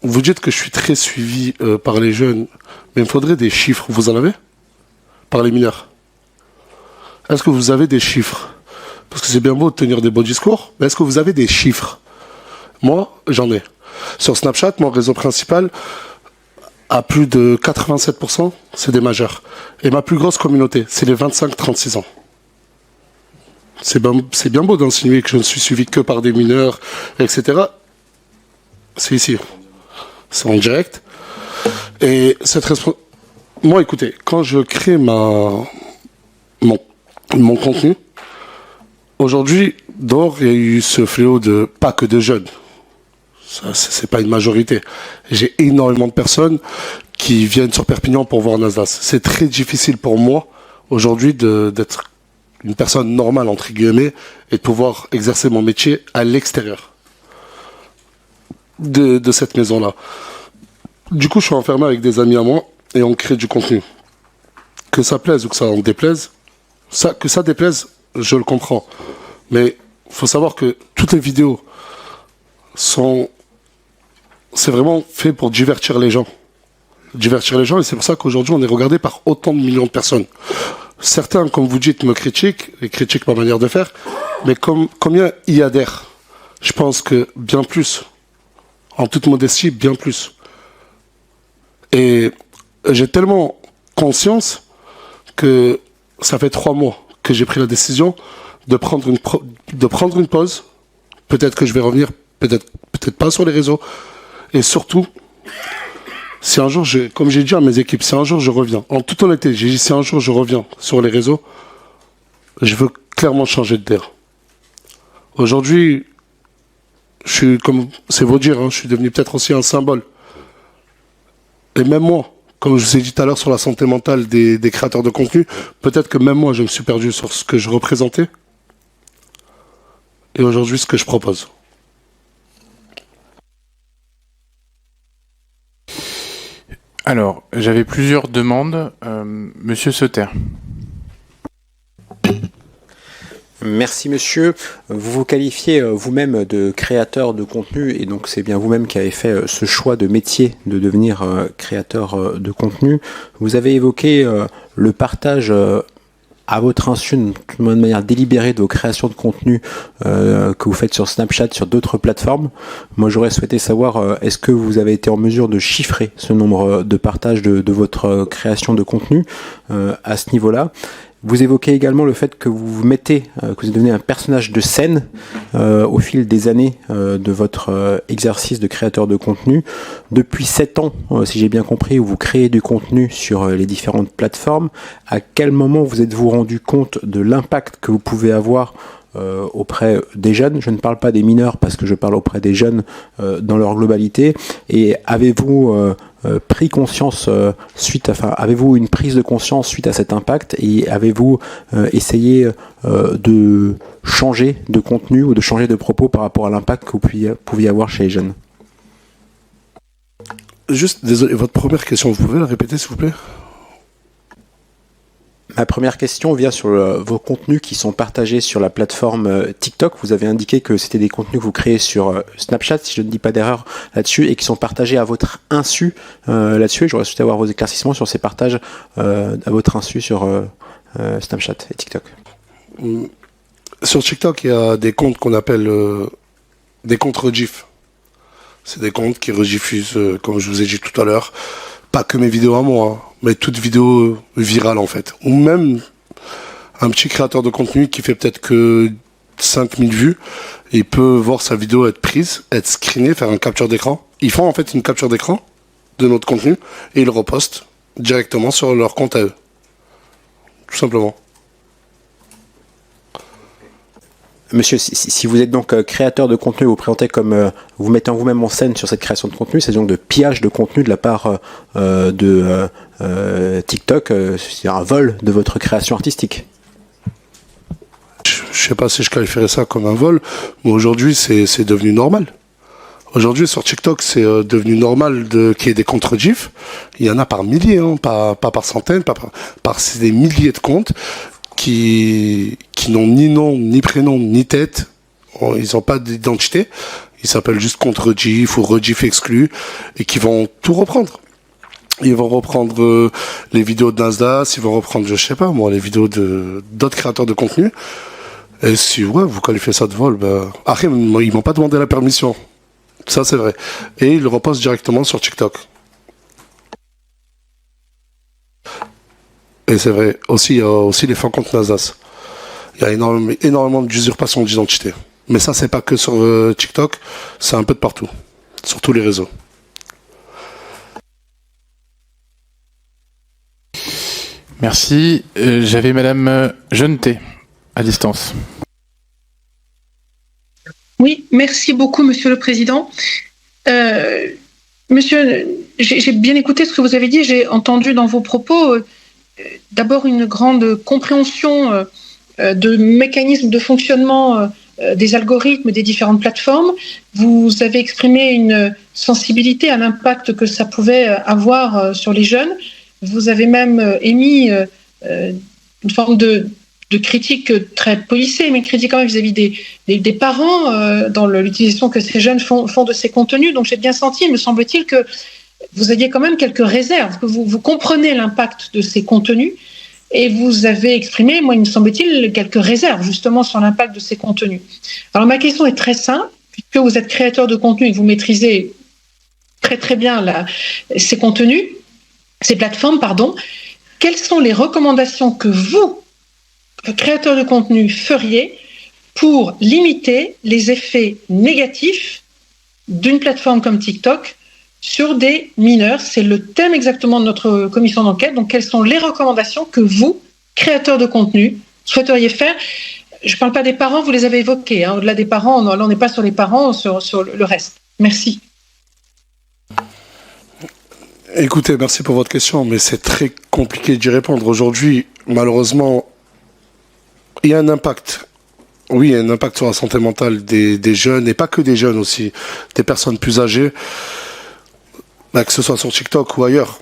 vous dites que je suis très suivi par les jeunes, mais il me faudrait des chiffres. Vous en avez ? Par les mineurs. Est-ce que vous avez des chiffres ? Parce que c'est bien beau de tenir des beaux discours, mais est-ce que vous avez des chiffres ? Moi, j'en ai. Sur Snapchat, mon réseau principal, à plus de 87%, c'est des majeurs. Et ma plus grosse communauté, c'est les 25-36 ans. C'est bien beau d'insinuer que je ne suis suivi que par des mineurs, etc. C'est ici. C'est en direct. Et cette moi, écoutez, quand je crée mon contenu, Aujourd'hui, dehors, il y a eu ce fléau de pas que de jeunes. Ça, c'est pas une majorité. J'ai énormément de personnes qui viennent sur Perpignan pour voir Nasdaq. C'est très difficile pour moi aujourd'hui d'être une personne normale entre guillemets et de pouvoir exercer mon métier à l'extérieur de cette maison-là. Du coup, je suis enfermé avec des amis à moi et on crée du contenu. Que ça plaise ou que ça en déplaise, que ça déplaise, je le comprends. Mais il faut savoir que toutes les vidéos c'est vraiment fait pour divertir les gens. Divertir les gens, et c'est pour ça qu'aujourd'hui, on est regardé par autant de millions de personnes. Certains, comme vous dites, me critiquent, et critiquent ma manière de faire, mais combien y adhèrent? Je pense que bien plus. En toute modestie, bien plus. Et j'ai tellement conscience que ça fait 3 mois que j'ai pris la décision de prendre une pause. Peut-être que je vais revenir, peut-être pas sur les réseaux. Et surtout, si un jour, comme j'ai dit à mes équipes, si un jour je reviens, en toute honnêteté, j'ai dit si un jour je reviens sur les réseaux, je veux clairement changer de terre. Aujourd'hui, comme c'est vous dire, je suis devenu peut-être aussi un symbole. Et même moi, comme je vous ai dit tout à l'heure sur la santé mentale des créateurs de contenu, peut-être que même moi, je me suis perdu sur ce que je représentais. Et aujourd'hui, ce que je propose. Alors, j'avais plusieurs demandes. Monsieur Sauter. Merci monsieur. Vous vous qualifiez vous-même de créateur de contenu et donc c'est bien vous-même qui avez fait ce choix de métier de devenir créateur de contenu. Vous avez évoqué le partage à votre insu, de manière délibérée, de vos créations de contenu que vous faites sur Snapchat, sur d'autres plateformes. Moi, j'aurais souhaité savoir, est-ce que vous avez été en mesure de chiffrer ce nombre de partages de votre création de contenu à ce niveau-là? Vous évoquez également le fait que vous mettez, que vous devenez un personnage de scène au fil des années de votre exercice de créateur de contenu. Depuis 7 ans, si j'ai bien compris, où vous créez du contenu sur les différentes plateformes, à quel moment vous êtes-vous rendu compte de l'impact que vous pouvez avoir auprès des jeunes? Je ne parle pas des mineurs parce que je parle auprès des jeunes dans leur globalité. Et avez-vous pris conscience avez-vous une prise de conscience suite à cet impact et avez-vous essayé de changer de contenu ou de changer de propos par rapport à l'impact que vous pouviez avoir chez les jeunes? Juste, désolé, votre première question, vous pouvez la répéter s'il vous plaît? Ma première question vient sur vos contenus qui sont partagés sur la plateforme TikTok. Vous avez indiqué que c'était des contenus que vous créez sur Snapchat, si je ne dis pas d'erreur là-dessus, et qui sont partagés à votre insu là-dessus. Et j'aurais souhaité avoir vos éclaircissements sur ces partages à votre insu sur Snapchat et TikTok. Sur TikTok, il y a des comptes qu'on appelle des comptes rediff. C'est des comptes qui rediffusent, comme je vous ai dit tout à l'heure, pas que mes vidéos à moi, mais toute vidéo virale en fait. Ou même un petit créateur de contenu qui fait peut-être que 5000 vues, il peut voir sa vidéo être prise, être screenée, faire un capture d'écran. Ils font en fait une capture d'écran de notre contenu et ils le repostent directement sur leur compte à eux. Tout simplement. Monsieur, si vous êtes donc créateur de contenu, vous présentez comme vous mettez vous-même en scène sur cette création de contenu, c'est donc de pillage de contenu de la part de TikTok, c'est un vol de votre création artistique. Je sais pas si je qualifierais ça comme un vol, mais aujourd'hui c'est devenu normal. Aujourd'hui sur TikTok c'est devenu normal qu'il y ait des comptes rediff. Il y en a par milliers, hein, pas par centaines, par c'est des milliers de comptes qui n'ont ni nom, ni prénom, ni tête. Ils n'ont pas d'identité. Ils s'appellent juste compte rediff ou rediff exclu et qui vont tout reprendre. Ils vont reprendre les vidéos de Nasdaq, ils vont reprendre, je sais pas moi, les vidéos d'autres créateurs de contenu. Et si vous qualifiez ça de vol, après, ils m'ont pas demandé la permission. Ça, c'est vrai. Et ils le repostent directement sur TikTok. Et c'est vrai. Aussi, il y a aussi les fins comptes Nasdaq. Il y a énormément d'usurpation d'identité. Mais ça, c'est pas que sur TikTok, c'est un peu de partout. Sur tous les réseaux. Merci. J'avais Madame Jeuneté à distance. Oui, merci beaucoup, Monsieur le Président. Monsieur, j'ai bien écouté ce que vous avez dit. J'ai entendu dans vos propos d'abord une grande compréhension de mécanismes de fonctionnement des algorithmes des différentes plateformes. Vous avez exprimé une sensibilité à l'impact que ça pouvait avoir sur les jeunes. Vous avez même émis une forme de critique très policée, mais critique quand même vis-à-vis des parents dans l'utilisation que ces jeunes font de ces contenus. Donc j'ai bien senti, me semble-t-il, que vous aviez quand même quelques réserves, que vous comprenez l'impact de ces contenus, et vous avez exprimé, moi il me semble-t-il, quelques réserves justement sur l'impact de ces contenus. Alors ma question est très simple, puisque vous êtes créateur de contenu et que vous maîtrisez très très bien ces contenus, ces plateformes, pardon, quelles sont les recommandations que vous, créateur de contenu, feriez pour limiter les effets négatifs d'une plateforme comme TikTok sur des mineurs? C'est le thème exactement de notre commission d'enquête. Donc, quelles sont les recommandations que vous, créateurs de contenu, souhaiteriez faire? Je ne parle pas des parents, vous les avez évoqués. Au-delà des parents, là, on n'est pas sur les parents, sur le reste. Merci. Écoutez, merci pour votre question, mais c'est très compliqué d'y répondre. Aujourd'hui, malheureusement, il y a un impact. Oui, il y a un impact sur la santé mentale des jeunes, et pas que des jeunes aussi, des personnes plus âgées, que ce soit sur TikTok ou ailleurs.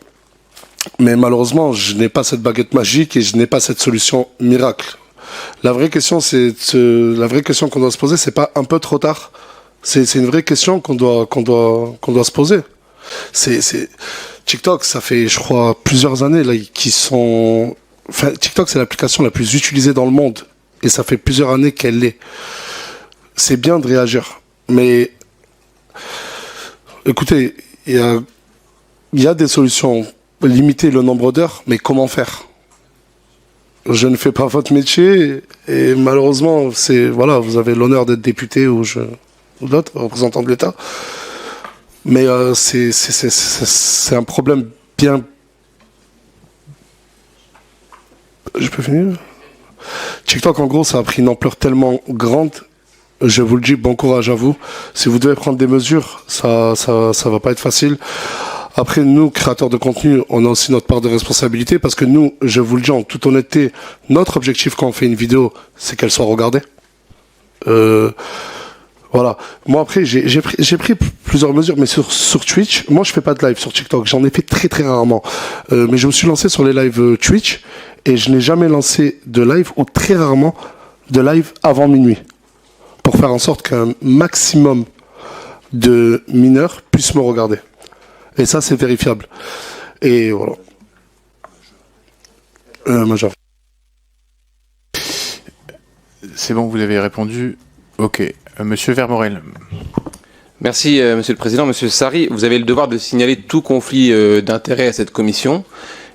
Mais malheureusement, je n'ai pas cette baguette magique et je n'ai pas cette solution miracle. La vraie question qu'on doit se poser, c'est pas un peu trop tard. C'est une vraie question qu'on doit se poser. TikTok, ça fait, je crois, plusieurs années là, TikTok, c'est l'application la plus utilisée dans le monde. Et ça fait plusieurs années qu'elle l'est. C'est bien de réagir. Mais, écoutez, il y a des solutions. Limiter le nombre d'heures, mais comment faire? Je ne fais pas votre métier. Et malheureusement, vous avez l'honneur d'être député ou d'autres, représentant de l'État. Mais c'est un problème bien... Je peux finir? TikTok, en gros, ça a pris une ampleur tellement grande. Je vous le dis, bon courage à vous. Si vous devez prendre des mesures, ça va pas être facile. Après, nous, créateurs de contenu, on a aussi notre part de responsabilité parce que nous, je vous le dis en toute honnêteté, notre objectif quand on fait une vidéo, c'est qu'elle soit regardée. Voilà. Moi, après, j'ai pris plusieurs mesures, mais sur Twitch, moi, je fais pas de live sur TikTok. J'en ai fait très, très rarement. Mais je me suis lancé sur les lives Twitch et je n'ai jamais lancé de live ou très rarement de live avant minuit pour faire en sorte qu'un maximum de mineurs puissent me regarder. Et ça, c'est vérifiable. Et voilà. Major. C'est bon, vous avez répondu. Ok. Monsieur Vermorel. Merci, Monsieur le Président. Monsieur Sarri, vous avez le devoir de signaler tout conflit d'intérêts à cette commission.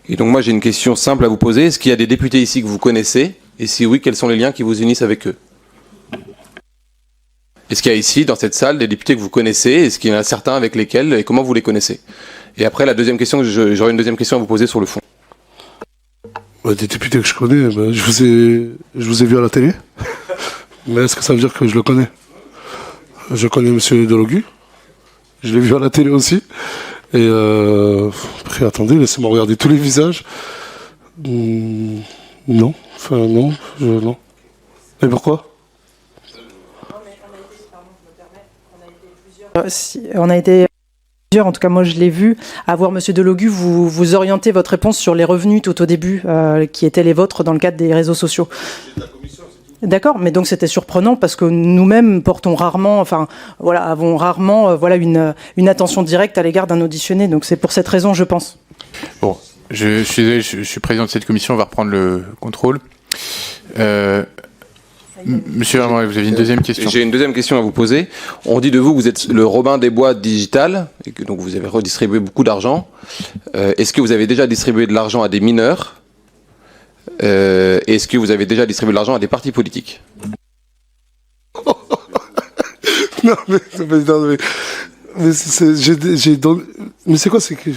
Et donc moi, j'ai une question simple à vous poser. Est-ce qu'il y a des députés ici que vous connaissez? Et si oui, quels sont les liens qui vous unissent avec eux? Est-ce qu'il y a ici, dans cette salle, des députés que vous connaissez? Est-ce qu'il y en a certains avec lesquels? Et comment vous les connaissez? Et après, la deuxième question, j'aurais une deuxième question à vous poser sur le fond. Des députés que je connais, je vous ai vu à la télé. Mais est-ce que ça veut dire que je le connais? Je connais Monsieur Delogu. Je l'ai vu à la télé aussi. Et après, attendez, laissez-moi regarder tous les visages. Non. Enfin, non. Non. Et pourquoi? On a été plusieurs, en tout cas moi je l'ai vu, à voir Monsieur Delogu vous orienter votre réponse sur les revenus tout au début, qui étaient les vôtres dans le cadre des réseaux sociaux. D'accord, mais donc c'était surprenant parce que nous-mêmes portons rarement, avons rarement une attention directe à l'égard d'un auditionné. Donc c'est pour cette raison, je pense. Bon, je suis désolé, je suis président de cette commission, on va reprendre le contrôle. Monsieur Vermorel, vous avez une deuxième question. J'ai une deuxième question à vous poser. On dit de vous que vous êtes le Robin des Bois digital, et que donc vous avez redistribué beaucoup d'argent. Est-ce que vous avez déjà distribué de l'argent à des mineurs? Est-ce que vous avez déjà distribué de l'argent à des partis politiques? Non, mais c'est quoi, c'est que...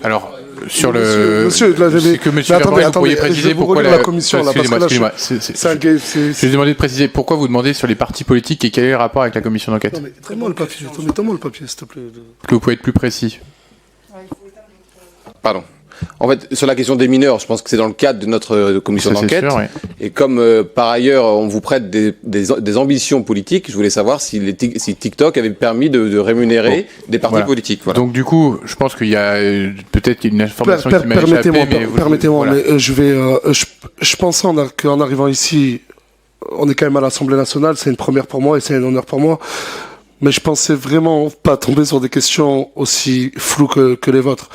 Alors, sur le... Monsieur, là, c'est que monsieur attendez, Vermeulen, vous pourriez je préciser vais vous pourquoi relire la commission, là, parce que là, excusez-moi. c'est Je vais demander de préciser pourquoi vous demandez sur les partis politiques et quel est le rapport avec la commission d'enquête. Non, mais donne-moi le papier, donne-moi le papier, s'il te plaît. Que vous pouvez être plus précis. Pardon. En fait, sur la question des mineurs, je pense que c'est dans le cadre de notre commission Ça, c'est d'enquête. sûr, ouais. Et comme par ailleurs, on vous prête des ambitions politiques, je voulais savoir si TikTok avait permis de rémunérer des partis Voilà. politiques. Voilà. Donc du coup, je pense qu'il y a peut-être une information qui m'a échappé, mais Permettez-moi, voilà. mais je pensais qu'en arrivant ici, on est quand même à l'Assemblée nationale, c'est une première pour moi et c'est un honneur pour moi. Mais je pensais vraiment pas tomber sur des questions aussi floues que les vôtres.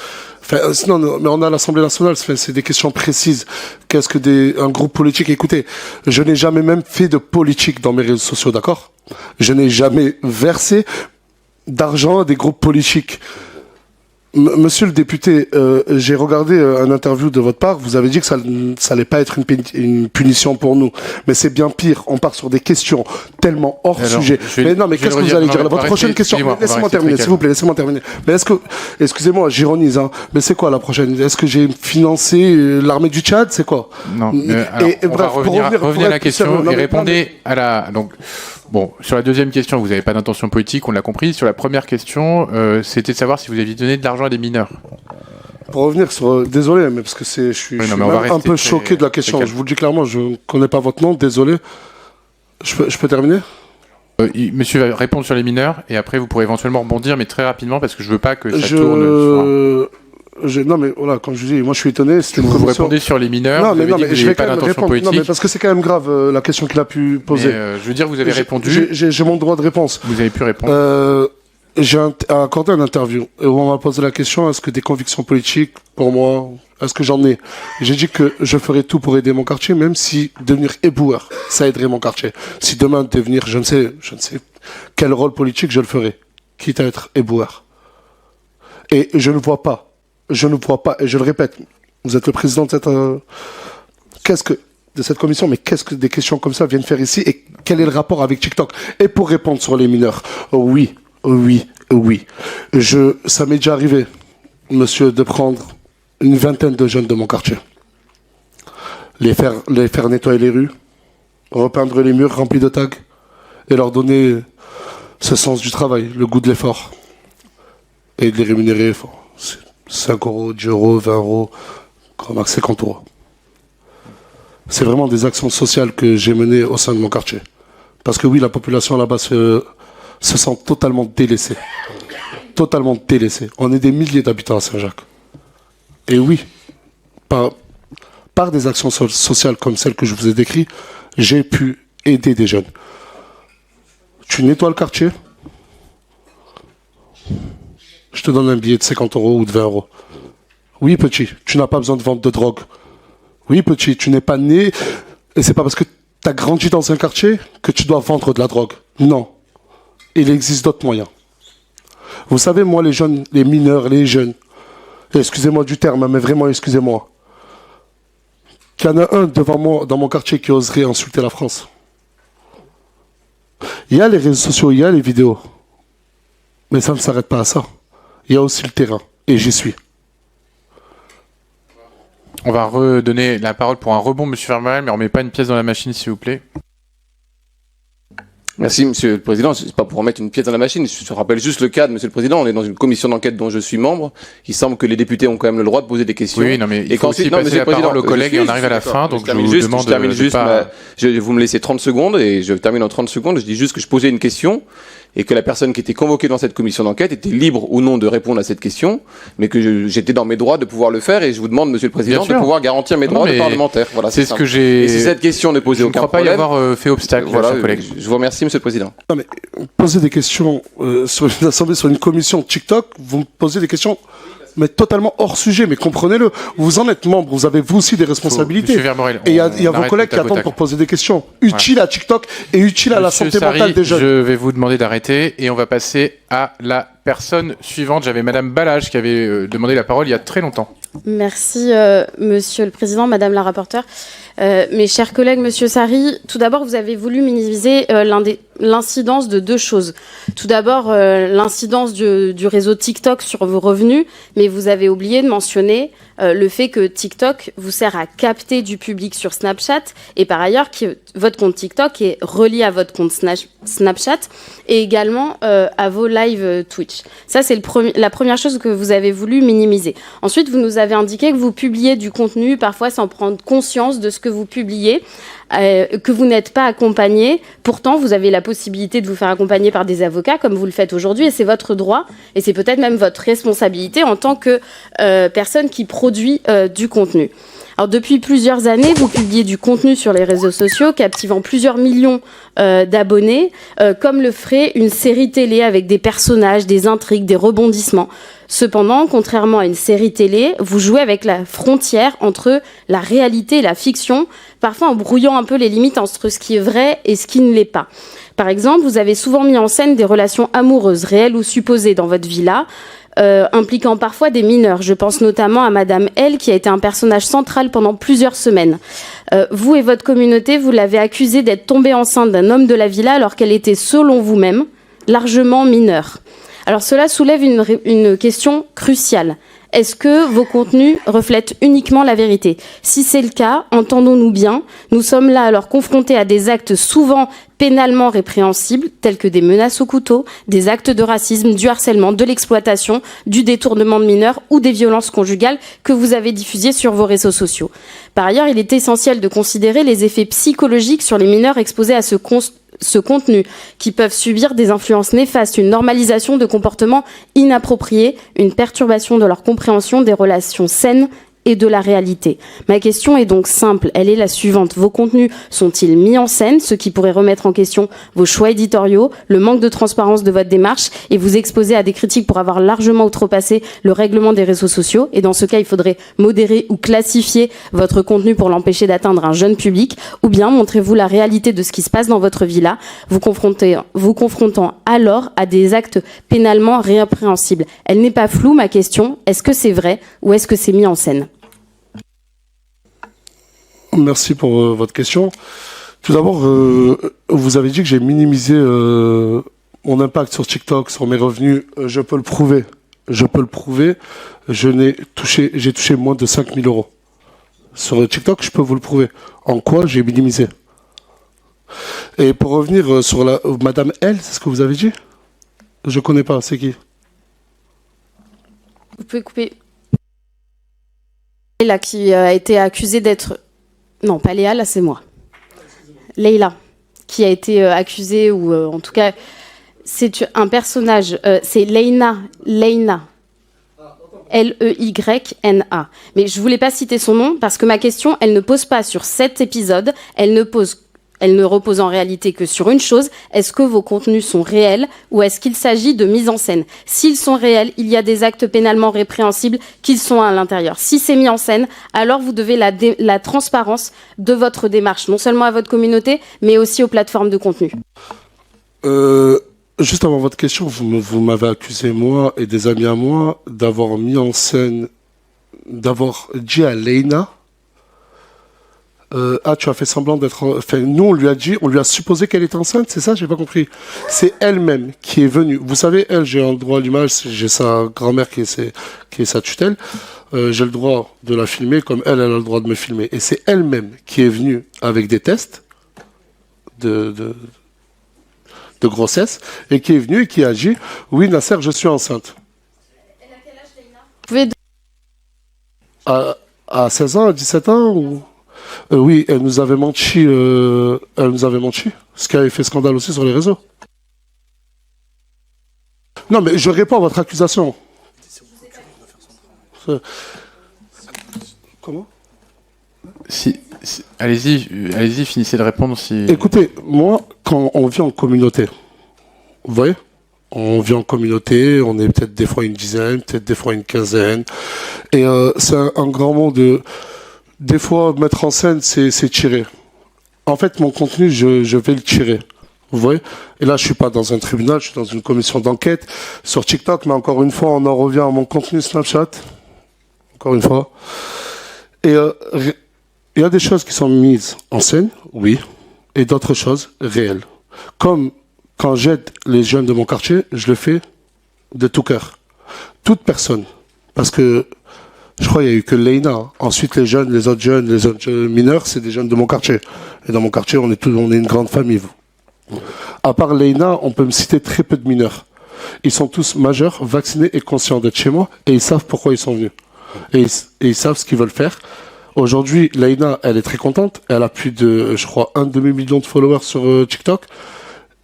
Enfin, non, mais on a l'Assemblée nationale, c'est des questions précises. Qu'est-ce que un groupe politique? Écoutez, je n'ai jamais même fait de politique dans mes réseaux sociaux, d'accord? Je n'ai jamais versé d'argent à des groupes politiques. Monsieur le député, j'ai regardé un interview de votre part. Vous avez dit que ça allait pas être une punition pour nous, mais c'est bien pire. On part sur des questions tellement hors sujet. Mais non, mais qu'est-ce que vous allez dire? Votre prochaine question. Laissez-moi terminer, s'il vous plaît. Laissez-moi terminer. Mais excusez-moi, j'ironise, hein. Mais c'est quoi la prochaine? Est-ce que j'ai financé l'armée du Tchad? C'est quoi? Non. Alors, on va revenir à la question et répondez à la. Donc, bon, sur la deuxième question, vous n'avez pas d'intention politique, on l'a compris. Sur la première question, c'était de savoir si vous aviez donné de l'argent à des mineurs. Pour revenir sur, désolé, mais parce que je suis même un peu choqué de la question. Je vous le dis clairement, je ne connais pas votre nom, désolé. Je peux terminer? Monsieur va répondre sur les mineurs et après vous pourrez éventuellement rebondir, mais très rapidement parce que je veux pas que ça tourne sur non mais voilà, comme je dis, moi je suis étonné. Vous répondez sur les mineurs, vous avez dit que vous n'avez pas d'intention politique. Non mais parce que c'est quand même grave la question qu'il a pu poser. Mais, je veux dire, vous avez répondu. J'ai mon droit de réponse. Vous avez pu répondre. J'ai accordé une interview où on m'a posé la question, est-ce que des convictions politiques, pour moi, est-ce que j'en ai? J'ai dit que je ferais tout pour aider mon quartier, même si devenir éboueur, ça aiderait mon quartier. Si demain devenir, je ne sais quel rôle politique, je le ferai, quitte à être éboueur. Et je ne vois pas, et je le répète, vous êtes le président de cette commission, mais qu'est-ce que des questions comme ça viennent faire ici et quel est le rapport avec TikTok? Et pour répondre sur les mineurs, oui. Ça m'est déjà arrivé, monsieur, de prendre une vingtaine de jeunes de mon quartier, les faire nettoyer les rues, repeindre les murs remplis de tags et leur donner ce sens du travail, le goût de l'effort et de les rémunérer. 5 euros, 10 euros, 20 euros, grand max 50 euros. C'est vraiment des actions sociales que j'ai menées au sein de mon quartier. Parce que oui, la population là-bas se sent totalement délaissée. Totalement délaissée. On est des milliers d'habitants à Saint-Jacques. Et oui, par des actions sociales comme celles que je vous ai décrites, j'ai pu aider des jeunes. Tu nettoies le quartier, je te donne un billet de 50 euros ou de 20 euros. Oui, petit, tu n'as pas besoin de vendre de drogue. Oui, petit, tu n'es pas né, et c'est pas parce que tu as grandi dans un quartier que tu dois vendre de la drogue. Non. Il existe d'autres moyens. Vous savez, moi, les jeunes, les mineurs, les jeunes, excusez-moi du terme, mais vraiment, excusez-moi, qu'il y en a un devant moi, dans mon quartier, qui oserait insulter la France. Il y a les réseaux sociaux, il y a les vidéos. Mais ça ne s'arrête pas à ça. Il y a aussi le terrain. Et j'y suis. On va redonner la parole pour un rebond, monsieur Vermeulen, mais on ne met pas une pièce dans la machine, s'il vous plaît. Merci, Monsieur le Président. C'est pas pour remettre une pièce dans la machine. Je rappelle juste le cadre, Monsieur le Président. On est dans une commission d'enquête dont je suis membre. Il semble que les députés ont quand même le droit de poser des questions. Oui, non, mais il faut aussi passer la parole aux collègues et on arrive à la fin. Donc je vous demande de pas... Vous me laissez 30 secondes et je termine en 30 secondes. Je dis juste que je posais une question et que la personne qui était convoquée dans cette commission d'enquête était libre ou non de répondre à cette question, mais que j'étais dans mes droits de pouvoir le faire et je vous demande, Monsieur le Président, de pouvoir garantir mes droits de parlementaire. Voilà, c'est ce que j'ai... Et si cette question ne posait aucun problème... Je ne crois pas y avoir fait obstacle, voilà, chers collègues. Je vous remercie, Monsieur le Président. Non, mais poser des questions sur une assemblée, sur une commission TikTok, vous me posez des questions... mais totalement hors sujet, mais comprenez-le. Vous en êtes membre, vous avez vous aussi des responsabilités. Monsieur Vermeulen, et il y a vos collègues qui attendent pour poser des questions utiles à TikTok et utiles à la santé mentale des jeunes. Je vais vous demander d'arrêter et on va passer à la personne suivante. J'avais Madame Balage qui avait demandé la parole il y a très longtemps. Merci, Monsieur le Président, Madame la rapporteure. Mes chers collègues, Monsieur Sarri, tout d'abord, vous avez voulu minimiser l'un des l'incidence de deux choses. Tout d'abord, l'incidence du réseau TikTok sur vos revenus, mais vous avez oublié de mentionner le fait que TikTok vous sert à capter du public sur Snapchat, et par ailleurs, que votre compte TikTok est relié à votre compte Snapchat et également à vos lives Twitch. Ça, c'est la première chose que vous avez voulu minimiser. Ensuite, vous nous avez indiqué que vous publiez du contenu, parfois sans prendre conscience de ce que vous publiez, que vous n'êtes pas accompagné. Pourtant, vous avez la possibilité de vous faire accompagner par des avocats, comme vous le faites aujourd'hui, et c'est votre droit, et c'est peut-être même votre responsabilité en tant que personne qui produit du contenu. Alors, depuis plusieurs années, vous publiez du contenu sur les réseaux sociaux, captivant plusieurs millions d'abonnés, comme le ferait une série télé avec des personnages, des intrigues, des rebondissements. Cependant, contrairement à une série télé, vous jouez avec la frontière entre la réalité et la fiction, parfois en brouillant un peu les limites entre ce qui est vrai et ce qui ne l'est pas. Par exemple, vous avez souvent mis en scène des relations amoureuses, réelles ou supposées, dans votre villa, impliquant parfois des mineurs. Je pense notamment à Madame L, qui a été un personnage central pendant plusieurs semaines. Vous et votre communauté, vous l'avez accusée d'être tombée enceinte d'un homme de la villa alors qu'elle était, selon vous-même, largement mineure. Alors cela soulève une question cruciale. Est-ce que vos contenus reflètent uniquement la vérité ? Si c'est le cas, entendons-nous bien, nous sommes là alors confrontés à des actes souvent pénalement répréhensibles, tels que des menaces au couteau, des actes de racisme, du harcèlement, de l'exploitation, du détournement de mineurs ou des violences conjugales que vous avez diffusées sur vos réseaux sociaux. Par ailleurs, il est essentiel de considérer les effets psychologiques sur les mineurs exposés à ce contenu, qui peuvent subir des influences néfastes, une normalisation de comportements inappropriés, une perturbation de leur compréhension des relations saines et de la réalité. Ma question est donc simple, elle est la suivante. Vos contenus sont-ils mis en scène, ce qui pourrait remettre en question vos choix éditoriaux, le manque de transparence de votre démarche et vous exposer à des critiques pour avoir largement outrepassé le règlement des réseaux sociaux? Et dans ce cas, il faudrait modérer ou classifier votre contenu pour l'empêcher d'atteindre un jeune public, ou bien montrez-vous la réalité de ce qui se passe dans votre villa, vous confrontant alors à des actes pénalement répréhensibles. Elle n'est pas floue, ma question. Est-ce que c'est vrai ou est-ce que c'est mis en scène? Merci pour votre question. Tout d'abord, vous avez dit que j'ai minimisé mon impact sur TikTok, sur mes revenus. Je peux le prouver. J'ai touché moins de 5 000 euros. Sur TikTok, je peux vous le prouver. En quoi j'ai minimisé? Et pour revenir sur Madame L, c'est ce que vous avez dit? Je connais pas, c'est qui? Vous pouvez couper. Là, qui a été accusée d'être... Non, pas Léa, là c'est moi. Leïla, qui a été accusée, ou en tout cas, c'est un personnage, c'est Leyna, Leyna. Mais je voulais pas citer son nom, parce que ma question, elle ne pose pas sur cet épisode, elle ne repose en réalité que sur une chose, est-ce que vos contenus sont réels ou est-ce qu'il s'agit de mise en scène? S'ils sont réels, il y a des actes pénalement répréhensibles qu'ils sont à l'intérieur. Si c'est mis en scène, alors vous devez la transparence de votre démarche, non seulement à votre communauté, mais aussi aux plateformes de contenu. Juste avant votre question, vous m'avez accusé, moi et des amis à moi, d'avoir mis en scène, d'avoir dit à Leyna, tu as fait semblant d'être... Enfin, nous, on lui a supposé qu'elle était enceinte, c'est ça? J'ai pas compris. C'est elle-même qui est venue. Vous savez, elle, j'ai un droit à l'image, j'ai sa grand-mère qui est sa tutelle. J'ai le droit de la filmer comme elle a le droit de me filmer. Et c'est elle-même qui est venue avec des tests de grossesse et qui est venue et qui a dit « Oui, Nasser, je suis enceinte. » Elle a quel âge, Leyna? À 16 ans, à 17 ans ou... oui, elle nous avait menti. Ce qui avait fait scandale aussi sur les réseaux. Non, mais je réponds à votre accusation. Comment? Allez-y, finissez de répondre si... Écoutez, moi, quand on vit en communauté, vous voyez, on vit en communauté, on est peut-être des fois une dizaine, peut-être des fois une quinzaine, et c'est un grand mot de... Des fois, mettre en scène, c'est tirer. En fait, mon contenu, je vais le tirer. Vous voyez? Et là, je suis pas dans un tribunal, je suis dans une commission d'enquête sur TikTok, mais encore une fois, on en revient à mon contenu Snapchat. Encore une fois. Et il y a des choses qui sont mises en scène, oui, et d'autres choses réelles. Comme quand j'aide les jeunes de mon quartier, je le fais de tout cœur. Toute personne. Parce que je crois qu'il n'y a eu que Leïna. Ensuite, les autres mineurs, c'est des jeunes de mon quartier. Et dans mon quartier, on est une grande famille. À part Leïna, on peut me citer très peu de mineurs. Ils sont tous majeurs, vaccinés et conscients d'être chez moi. Et ils savent pourquoi ils sont venus. Et ils savent ce qu'ils veulent faire. Aujourd'hui, Leïna, elle est très contente. Elle a plus de, je crois, 1 demi-million de followers sur TikTok.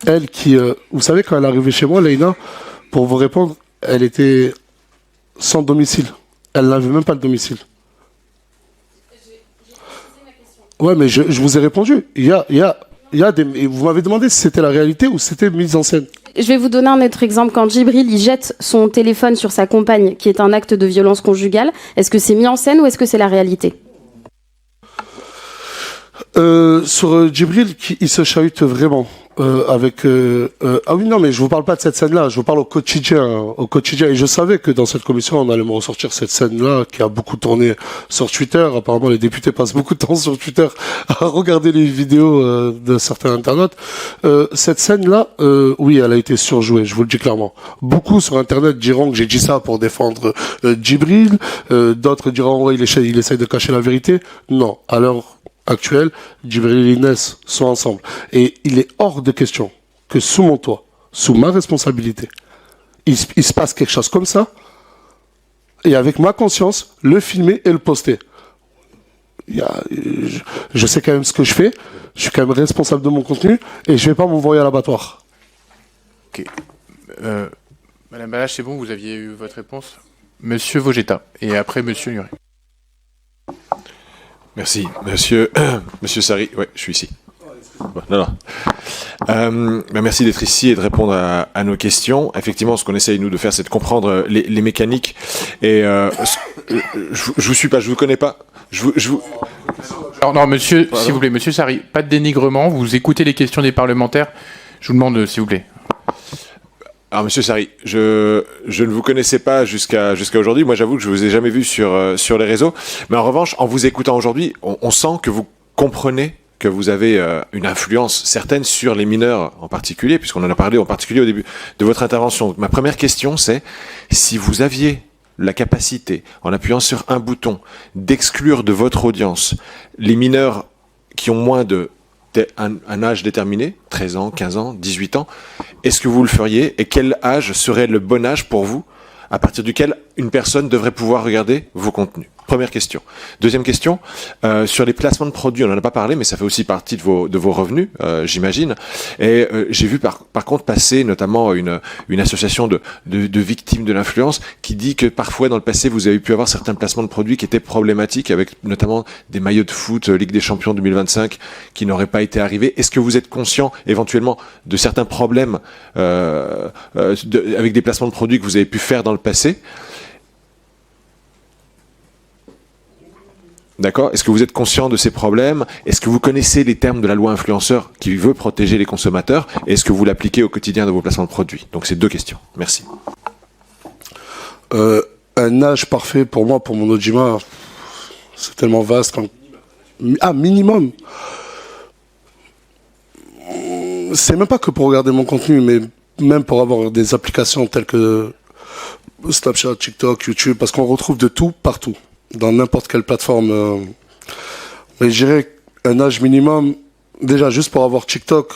Elle qui... vous savez, quand elle est arrivée chez moi, Leïna, pour vous répondre, elle était sans domicile. Elle n'avait même pas le domicile. Ouais, mais je vous ai répondu. Il y a des... Vous m'avez demandé si c'était la réalité ou si c'était mise en scène. Je vais vous donner un autre exemple. Quand Djibril il jette son téléphone sur sa compagne, qui est un acte de violence conjugale, est-ce que c'est mis en scène ou est-ce que c'est la réalité ? Sur Djibril, il se chahute vraiment. Ah oui, non, mais je vous parle pas de cette scène-là, je vous parle au quotidien. Et je savais que dans cette commission, on allait me ressortir cette scène-là, qui a beaucoup tourné sur Twitter. Apparemment, les députés passent beaucoup de temps sur Twitter à regarder les vidéos de certains internautes. Cette scène-là, oui, elle a été surjouée, je vous le dis clairement. Beaucoup sur Internet diront que j'ai dit ça pour défendre Djibril. D'autres diront, ouais, il essaye de cacher la vérité. Non, à l'heure actuelle, Djibril et Inès sont ensemble. Et il est hors de question que sous mon toit, sous ma responsabilité, il se passe quelque chose comme ça, et avec ma conscience, le filmer et le poster. Je sais quand même ce que je fais, je suis quand même responsable de mon contenu, et je vais pas m'envoyer à l'abattoir. Ok. Madame Balache, c'est bon, vous aviez eu votre réponse. Monsieur Vogetta, et après Monsieur Nuret. Merci, Monsieur Sarri. Ouais, je suis ici. Non. Merci d'être ici et de répondre à nos questions. Effectivement, ce qu'on essaye nous de faire, c'est de comprendre les mécaniques. Et je vous suis pas, je vous connais pas. Alors non, monsieur, s'il vous plaît, Monsieur Sarri, pas de dénigrement. Vous écoutez les questions des parlementaires. Je vous demande, s'il vous plaît. Alors, Monsieur Sarri, je ne vous connaissais pas jusqu'à aujourd'hui. Moi, j'avoue que je vous ai jamais vu sur les réseaux. Mais en revanche, en vous écoutant aujourd'hui, on sent que vous comprenez que vous avez une influence certaine sur les mineurs en particulier, puisqu'on en a parlé en particulier au début de votre intervention. Donc, ma première question, c'est si vous aviez la capacité, en appuyant sur un bouton, d'exclure de votre audience les mineurs qui ont moins de un âge déterminé, 13 ans, 15 ans, 18 ans, est-ce que vous le feriez et quel âge serait le bon âge pour vous à partir duquel une personne devrait pouvoir regarder vos contenus? Première question. Deuxième question, sur les placements de produits, on n'en a pas parlé, mais ça fait aussi partie de vos revenus, j'imagine. Et j'ai vu par contre passer notamment une association de victimes de l'influence qui dit que parfois dans le passé, vous avez pu avoir certains placements de produits qui étaient problématiques, avec notamment des maillots de foot Ligue des Champions 2025 qui n'auraient pas été arrivés. Est-ce que vous êtes conscient éventuellement de certains problèmes avec des placements de produits que vous avez pu faire dans le passé? D'accord. Est-ce que vous êtes conscient de ces problèmes? Est-ce que vous connaissez les termes de la loi influenceur qui veut protéger les consommateurs? Est-ce que vous l'appliquez au quotidien de vos placements de produits? Donc, c'est deux questions. Merci. Un âge parfait pour moi, pour mon audimat, c'est tellement vaste. Minimum. C'est même pas que pour regarder mon contenu, mais même pour avoir des applications telles que Snapchat, TikTok, YouTube, parce qu'on retrouve de tout partout, dans n'importe quelle plateforme. Mais je dirais un âge minimum, déjà juste pour avoir TikTok,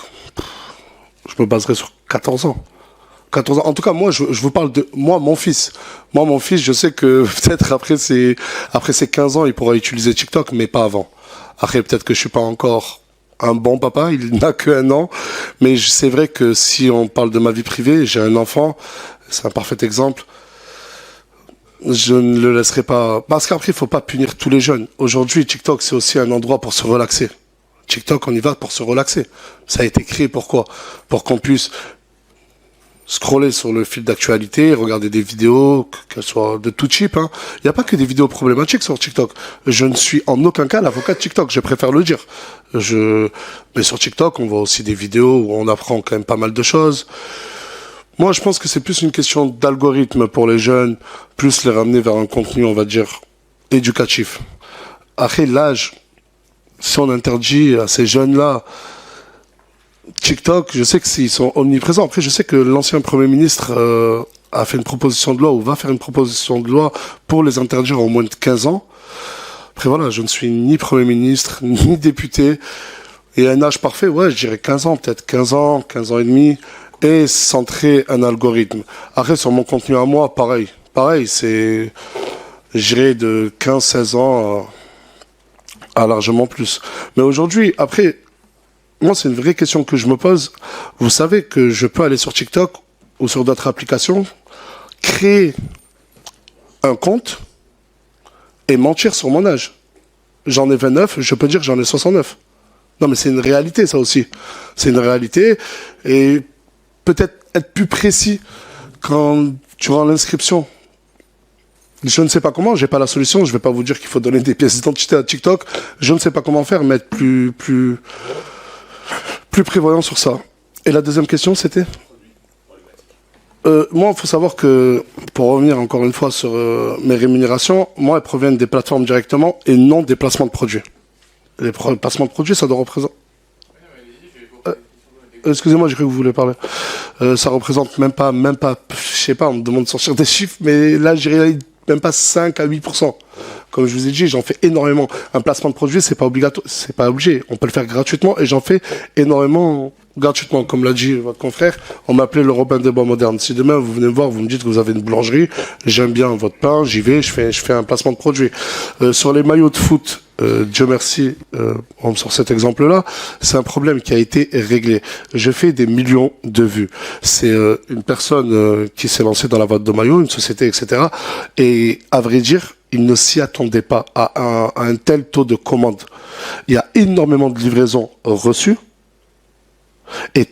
je me baserais sur 14 ans. 14 ans. En tout cas, moi, je vous parle de moi, mon fils. Moi, mon fils, je sais que peut-être après ses 15 ans, il pourra utiliser TikTok, mais pas avant. Après, peut-être que je suis pas encore un bon papa, il n'a que 1 an. Mais c'est vrai que si on parle de ma vie privée, j'ai un enfant, c'est un parfait exemple. Je ne le laisserai pas. Parce qu'après, il faut pas punir tous les jeunes. Aujourd'hui, TikTok, c'est aussi un endroit pour se relaxer. TikTok, on y va pour se relaxer. Ça a été créé pourquoi? Pour qu'on puisse scroller sur le fil d'actualité, regarder des vidéos, qu'elles soient de tout type. Il n'y a pas que des vidéos problématiques sur TikTok. Je ne suis en aucun cas l'avocat de TikTok, je préfère le dire. Mais sur TikTok, on voit aussi des vidéos où on apprend quand même pas mal de choses. Moi, je pense que c'est plus une question d'algorithme pour les jeunes, plus les ramener vers un contenu, on va dire, éducatif. Après, l'âge, si on interdit à ces jeunes-là, TikTok, je sais qu'ils sont omniprésents. Après, je sais que l'ancien Premier ministre a fait une proposition de loi ou va faire une proposition de loi pour les interdire au moins de 15 ans. Après, voilà, je ne suis ni Premier ministre, ni député. Et un âge parfait, ouais, je dirais 15 ans, peut-être 15 ans et demi, et centrer un algorithme. Après, sur mon contenu à moi, pareil. Pareil, c'est, je dirais, de 15-16 ans à largement plus. Mais aujourd'hui, après, moi, c'est une vraie question que je me pose. Vous savez que je peux aller sur TikTok ou sur d'autres applications, créer un compte et mentir sur mon âge. J'en ai 29, je peux dire que j'en ai 69. Non, mais c'est une réalité, ça aussi. C'est une réalité. Et peut-être être plus précis quand tu rends l'inscription. Je ne sais pas comment, j'ai pas la solution. Je vais pas vous dire qu'il faut donner des pièces d'identité à TikTok. Je ne sais pas comment faire, mais être plus prévoyant sur ça. Et la deuxième question, c'était moi, il faut savoir que, pour revenir encore une fois sur mes rémunérations, moi, elles proviennent des plateformes directement et non des placements de produits. Les placements de produits, ça doit représenter... excusez-moi, j'ai cru que vous voulez parler. Ça représente même pas, je sais pas, on me demande de sortir des chiffres, mais là, j'irais même pas 5 à 8%. Comme je vous ai dit, j'en fais énormément. Un placement de produit, c'est pas obligatoire, c'est pas obligé. On peut le faire gratuitement et j'en fais énormément gratuitement. Comme l'a dit votre confrère, on m'appelait le Robin des Bois modernes. Si demain vous venez me voir, vous me dites que vous avez une boulangerie, j'aime bien votre pain, j'y vais, je fais un placement de produit. Sur les maillots de foot, Dieu merci, on me sort cet exemple-là, c'est un problème qui a été réglé. Je fais des millions de vues. C'est une personne qui s'est lancée dans la vente de maillots, une société, etc. Et à vrai dire, il ne s'y attendait pas à un tel taux de commandes. Il y a énormément de livraisons reçues. Et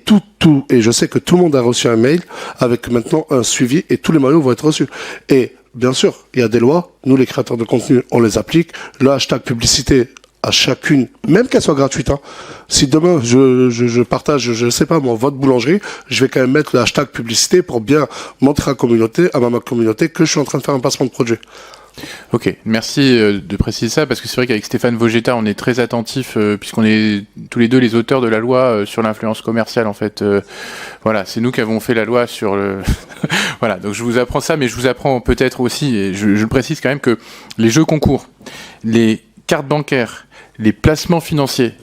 et je sais que tout le monde a reçu un mail avec maintenant un suivi et tous les maillots vont être reçus. Et bien sûr, il y a des lois. Nous, les créateurs de contenu, on les applique. Le hashtag publicité à chacune, même qu'elle soit gratuite. Hein. Si demain je partage, je sais pas moi, votre boulangerie, je vais quand même mettre le hashtag publicité pour bien montrer à ma communauté que je suis en train de faire un placement de produit. Ok, merci de préciser ça, parce que c'est vrai qu'avec Stéphane Vogetta, on est très attentif, puisqu'on est tous les deux les auteurs de la loi sur l'influence commerciale, en fait. Voilà, c'est nous qui avons fait la loi sur le... Voilà, donc je vous apprends ça, mais je vous apprends peut-être aussi, et je le précise quand même, que les jeux concours, les cartes bancaires, les placements financiers,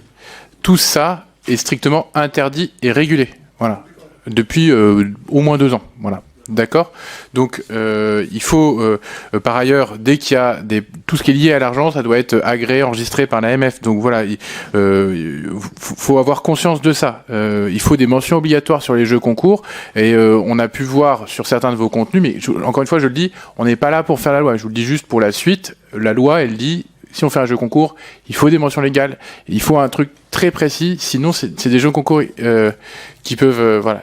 tout ça est strictement interdit et régulé. Voilà, depuis au moins 2 ans. Voilà. D'accord. Donc, il faut, par ailleurs, dès qu'il y a tout ce qui est lié à l'argent, ça doit être agréé, enregistré par l'AMF. Donc voilà, faut avoir conscience de ça. Il faut des mentions obligatoires sur les jeux concours. Et on a pu voir sur certains de vos contenus, mais encore une fois, je le dis, on n'est pas là pour faire la loi. Je vous le dis juste pour la suite. La loi, elle dit, si on fait un jeu concours, il faut des mentions légales. Il faut un truc très précis. Sinon, c'est des jeux concours qui peuvent, voilà.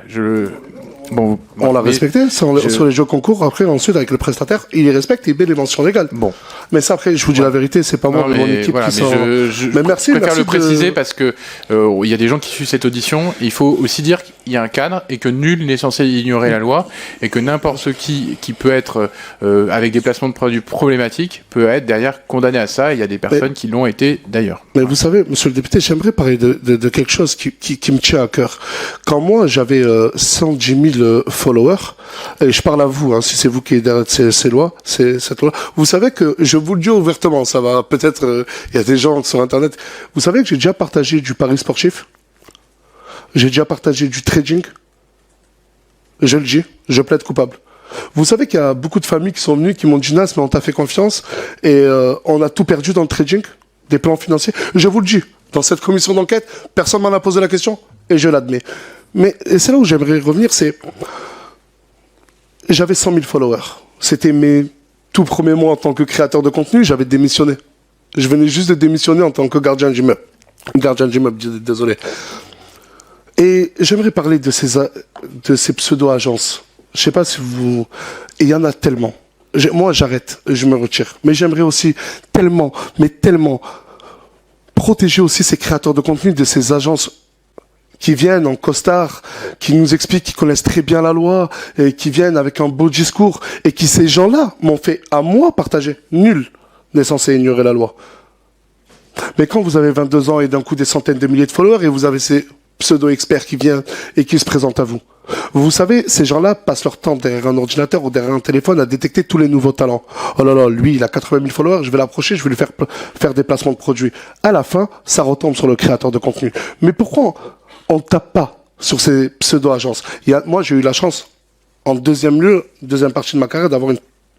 Bon, on l'a respecté sur les jeux concours. Après, ensuite, avec le prestataire, il les respecte et il met les mentions légales. Bon. Mais ça, après, je vous dis la vérité, c'est pas moi, mais mon équipe qui s'en... Mais merci. Je préfère le préciser parce que il y a des gens qui suivent cette audition. Il faut aussi dire qu'il y a un cadre et que nul n'est censé ignorer la loi et que n'importe qui peut être avec des placements de produits problématiques peut être derrière condamné à ça. Il y a des personnes qui l'ont été d'ailleurs. Mais vous savez, monsieur le député, j'aimerais parler de quelque chose qui me tient à cœur. Quand moi, j'avais 110 000 followers, et je parle à vous, hein, si c'est vous qui êtes derrière cette loi, vous savez que, je vous le dis ouvertement, ça va peut-être, il y a des gens sur Internet, vous savez que j'ai déjà partagé du pari sportif, j'ai déjà partagé du trading, je le dis, je plaide coupable. Vous savez qu'il y a beaucoup de familles qui sont venues, qui m'ont dit, Nas, mais on t'a fait confiance, et on a tout perdu dans le trading, des plans financiers. Je vous le dis, dans cette commission d'enquête, personne m'en a posé la question, et je l'admets. Mais c'est là où j'aimerais revenir, c'est... J'avais 100 000 followers. C'était mes tout premiers mois en tant que créateur de contenu, j'avais démissionné. Je venais juste de démissionner en tant que gardien d'immeuble. Désolé. Et j'aimerais parler de ces pseudo-agences. Je sais pas si vous... Et il y en a tellement. Moi, j'arrête, je me retire. Mais j'aimerais aussi tellement protéger aussi ces créateurs de contenu de ces agences qui viennent en costard, qui nous expliquent qu'ils connaissent très bien la loi, et qui viennent avec un beau discours, et qui, ces gens-là, m'ont fait à moi partager. Nul n'est censé ignorer la loi. Mais quand vous avez 22 ans et d'un coup des centaines de milliers de followers, et vous avez pseudo-experts qui viennent et qui se présentent à vous. Vous savez, ces gens-là passent leur temps derrière un ordinateur ou derrière un téléphone à détecter tous les nouveaux talents. Oh là là, lui, il a 80 000 followers, je vais l'approcher, je vais lui faire des placements de produits. À la fin, ça retombe sur le créateur de contenu. Mais pourquoi on ne tape pas sur ces pseudo-agences? Moi, j'ai eu la chance, en deuxième partie de ma carrière, d'avoir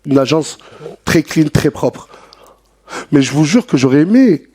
une agence très clean, très propre. Mais je vous jure que j'aurais aimé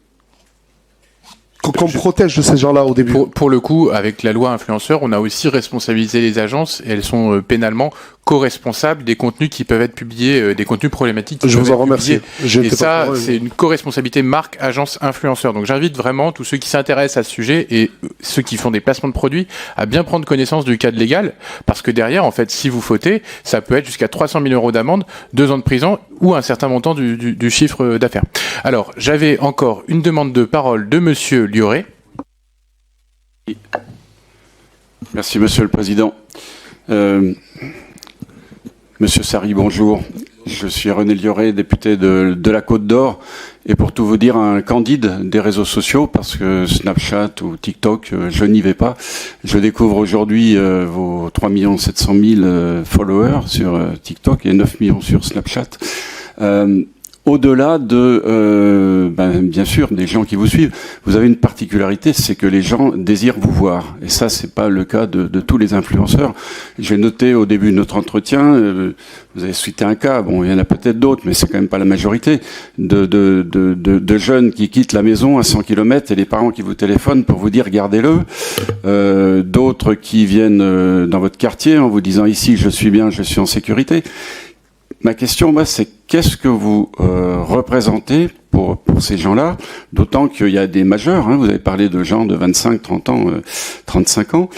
qu'on protège de ces gens-là au début. Pour le coup, avec la loi influenceur, on a aussi responsabilisé les agences et elles sont pénalement co-responsables des contenus qui peuvent être publiés, des contenus problématiques. Je vous en remercie. Et ça, c'est une co-responsabilité marque, agence, influenceur. Donc j'invite vraiment tous ceux qui s'intéressent à ce sujet et ceux qui font des placements de produits à bien prendre connaissance du cadre légal, parce que derrière, en fait, si vous fautez, ça peut être jusqu'à 300 000 € d'amende, 2 ans de prison ou un certain montant du chiffre d'affaires. Alors, j'avais encore une demande de parole de Monsieur Lioré. Merci, Monsieur le Président. Monsieur Sarri, bonjour. Je suis René Lioré, député de la Côte d'Or, et pour tout vous dire, un candide des réseaux sociaux, parce que Snapchat ou TikTok, je n'y vais pas. Je découvre aujourd'hui vos 3 700 000 followers sur TikTok et 9 millions sur Snapchat. Au-delà de, bien sûr, des gens qui vous suivent, vous avez une particularité, c'est que les gens désirent vous voir. Et ça, c'est pas le cas de tous les influenceurs. J'ai noté au début de notre entretien, vous avez cité un cas, bon, il y en a peut-être d'autres, mais c'est quand même pas la majorité, de jeunes qui quittent la maison à 100 km et les parents qui vous téléphonent pour vous dire gardez-le. D'autres qui viennent dans votre quartier en vous disant ici je suis bien, je suis en sécurité. Ma question, moi, c'est qu'est-ce que vous représentez pour ces gens-là, d'autant qu'il y a des majeurs, hein, vous avez parlé de gens de 25, 30 ans, 35 ans.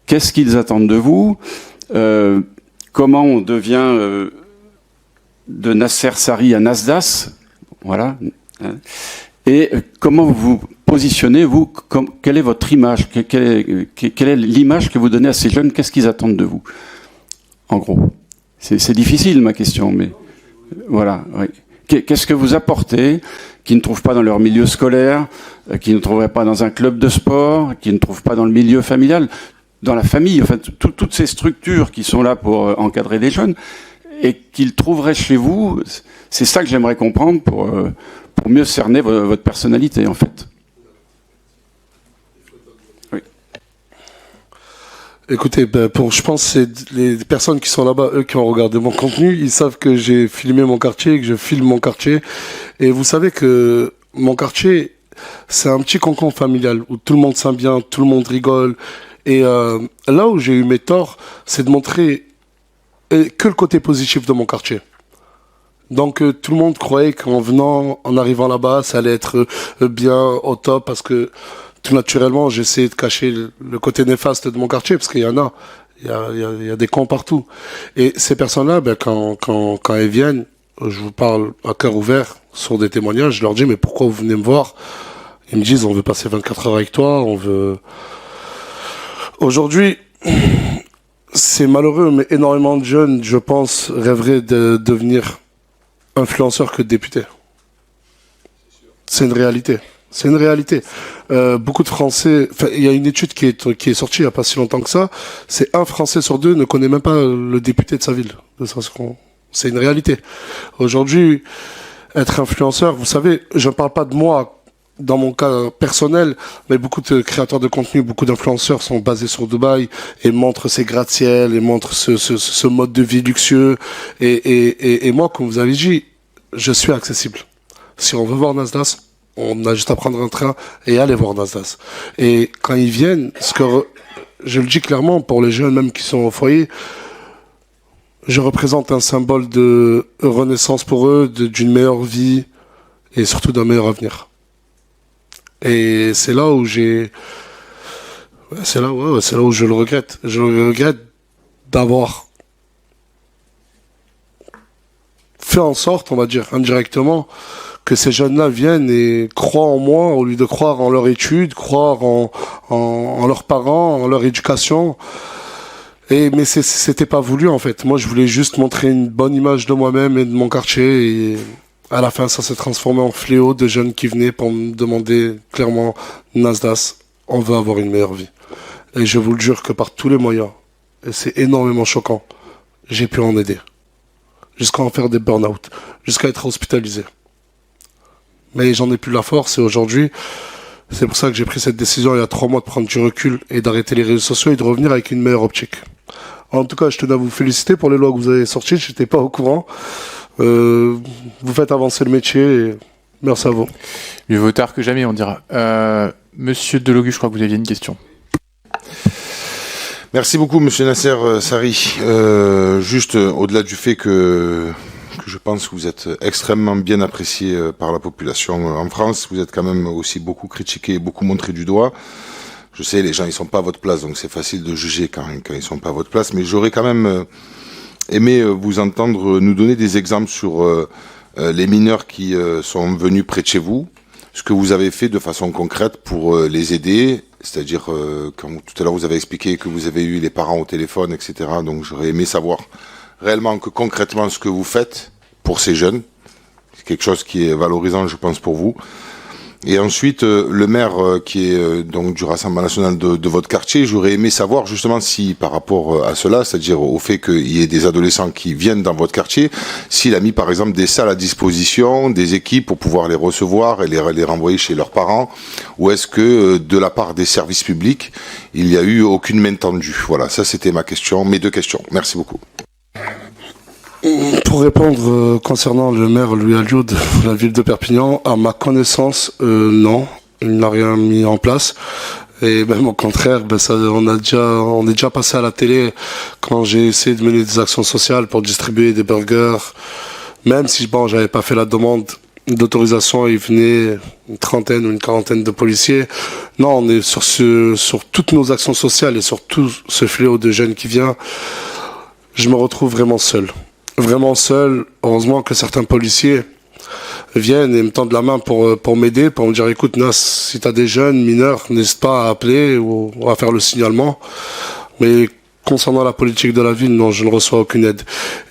Qu'est-ce qu'ils attendent de vous? Comment on devient de Nasser Sarri à Nasdaq? Voilà. Et comment vous positionnez, vous, quelle est votre image? Quelle est l'image que vous donnez à ces jeunes? Qu'est-ce qu'ils attendent de vous? En gros. C'est difficile, ma question, mais voilà. Oui. Qu'est-ce que vous apportez qu'ils ne trouvent pas dans leur milieu scolaire, qu'ils ne trouveraient pas dans un club de sport, qu'ils ne trouvent pas dans le milieu familial, dans la famille, enfin, toutes ces structures qui sont là pour encadrer les jeunes, et qu'ils trouveraient chez vous? C'est ça que j'aimerais comprendre pour mieux cerner votre personnalité, en fait. Écoutez, je pense que c'est les personnes qui sont là-bas, eux qui ont regardé mon contenu, ils savent que j'ai filmé mon quartier, que je filme mon quartier. Et vous savez que mon quartier, c'est un petit cocon familial où tout le monde s'aime bien, tout le monde rigole. Et là où j'ai eu mes torts, c'est de montrer que le côté positif de mon quartier. Donc tout le monde croyait en arrivant là-bas, ça allait être bien au top, parce que tout naturellement, j'essaie de cacher le côté néfaste de mon quartier, parce qu'il y en a. Il y a des cons partout. Et ces personnes-là, quand elles viennent, je vous parle à cœur ouvert sur des témoignages, je leur dis, mais pourquoi vous venez me voir? Ils me disent, on veut passer 24 heures avec toi, on veut... Aujourd'hui, c'est malheureux, mais énormément de jeunes, je pense, rêveraient de devenir influenceurs que députés. C'est une réalité. C'est une réalité. Beaucoup de Français... il y a une étude qui est sortie il n'y a pas si longtemps que ça. C'est 1 Français sur 2 ne connaît même pas le député de sa ville. C'est une réalité. Aujourd'hui, être influenceur, vous savez, je ne parle pas de moi dans mon cas personnel, mais beaucoup de créateurs de contenu, beaucoup d'influenceurs sont basés sur Dubaï et montrent ces gratte-ciel et montrent ce mode de vie luxueux. Et moi, comme vous avez dit, je suis accessible. Si on veut voir Nasdaq, on a juste à prendre un train et aller voir Nasdaq. Et quand ils viennent, je le dis clairement pour les jeunes même qui sont au foyer, je représente un symbole de renaissance pour eux, d'une meilleure vie et surtout d'un meilleur avenir. Et c'est là où c'est là où je le regrette. Je le regrette d'avoir fait en sorte, on va dire indirectement, que ces jeunes-là viennent et croient en moi au lieu de croire en leur étude, croire en leurs parents, en leur éducation. Mais c'était pas voulu en fait. Moi, je voulais juste montrer une bonne image de moi-même et de mon quartier. Et à la fin, ça s'est transformé en fléau de jeunes qui venaient pour me demander clairement, Nasdaq, on veut avoir une meilleure vie. Et je vous le jure que par tous les moyens, et c'est énormément choquant, j'ai pu en aider. Jusqu'à en faire des burn-out, jusqu'à être hospitalisé. Mais j'en ai plus la force et aujourd'hui, c'est pour ça que j'ai pris cette décision il y a 3 mois de prendre du recul et d'arrêter les réseaux sociaux et de revenir avec une meilleure optique. En tout cas, je tenais à vous féliciter pour les lois que vous avez sorties, je n'étais pas au courant. Vous faites avancer le métier et merci à vous. Mieux vaut tard que jamais, on dira. Monsieur Delogu, je crois que vous aviez une question. Merci beaucoup, monsieur Nasser Sari. Juste au-delà du fait que je pense que vous êtes extrêmement bien apprécié par la population en France, vous êtes quand même aussi beaucoup critiqué et beaucoup montré du doigt. Je sais, les gens, ils sont pas à votre place, donc c'est facile de juger quand ils sont pas à votre place, mais j'aurais quand même aimé vous entendre nous donner des exemples sur les mineurs qui sont venus près de chez vous, ce que vous avez fait de façon concrète pour les aider, c'est-à-dire, comme tout à l'heure vous avez expliqué que vous avez eu les parents au téléphone, etc. Donc j'aurais aimé savoir réellement que concrètement ce que vous faites pour ces jeunes. C'est quelque chose qui est valorisant, je pense, pour vous. Et ensuite, le maire qui est donc du Rassemblement national de votre quartier, j'aurais aimé savoir justement si par rapport à cela, c'est-à-dire au fait qu'il y ait des adolescents qui viennent dans votre quartier, s'il a mis par exemple des salles à disposition, des équipes pour pouvoir les recevoir et les renvoyer chez leurs parents, ou est-ce que de la part des services publics, il n'y a eu aucune main tendue. Voilà, ça c'était mes 2 questions. Merci beaucoup. Pour répondre concernant le maire Louis Alliot de la ville de Perpignan, à ma connaissance, non, il n'a rien mis en place. Et même au contraire, on est déjà passé à la télé quand j'ai essayé de mener des actions sociales pour distribuer des burgers. Même si j'avais pas fait la demande d'autorisation, il venait une trentaine ou une quarantaine de policiers. Non, on est sur toutes nos actions sociales et sur tout ce fléau de jeunes qui vient. Je me retrouve vraiment seul. Vraiment seul. Heureusement que certains policiers viennent et me tendent la main pour m'aider, pour me dire écoute Nas, si tu as des jeunes mineurs, n'hésite pas à appeler ou à faire le signalement. Mais concernant la politique de la ville, non, je ne reçois aucune aide.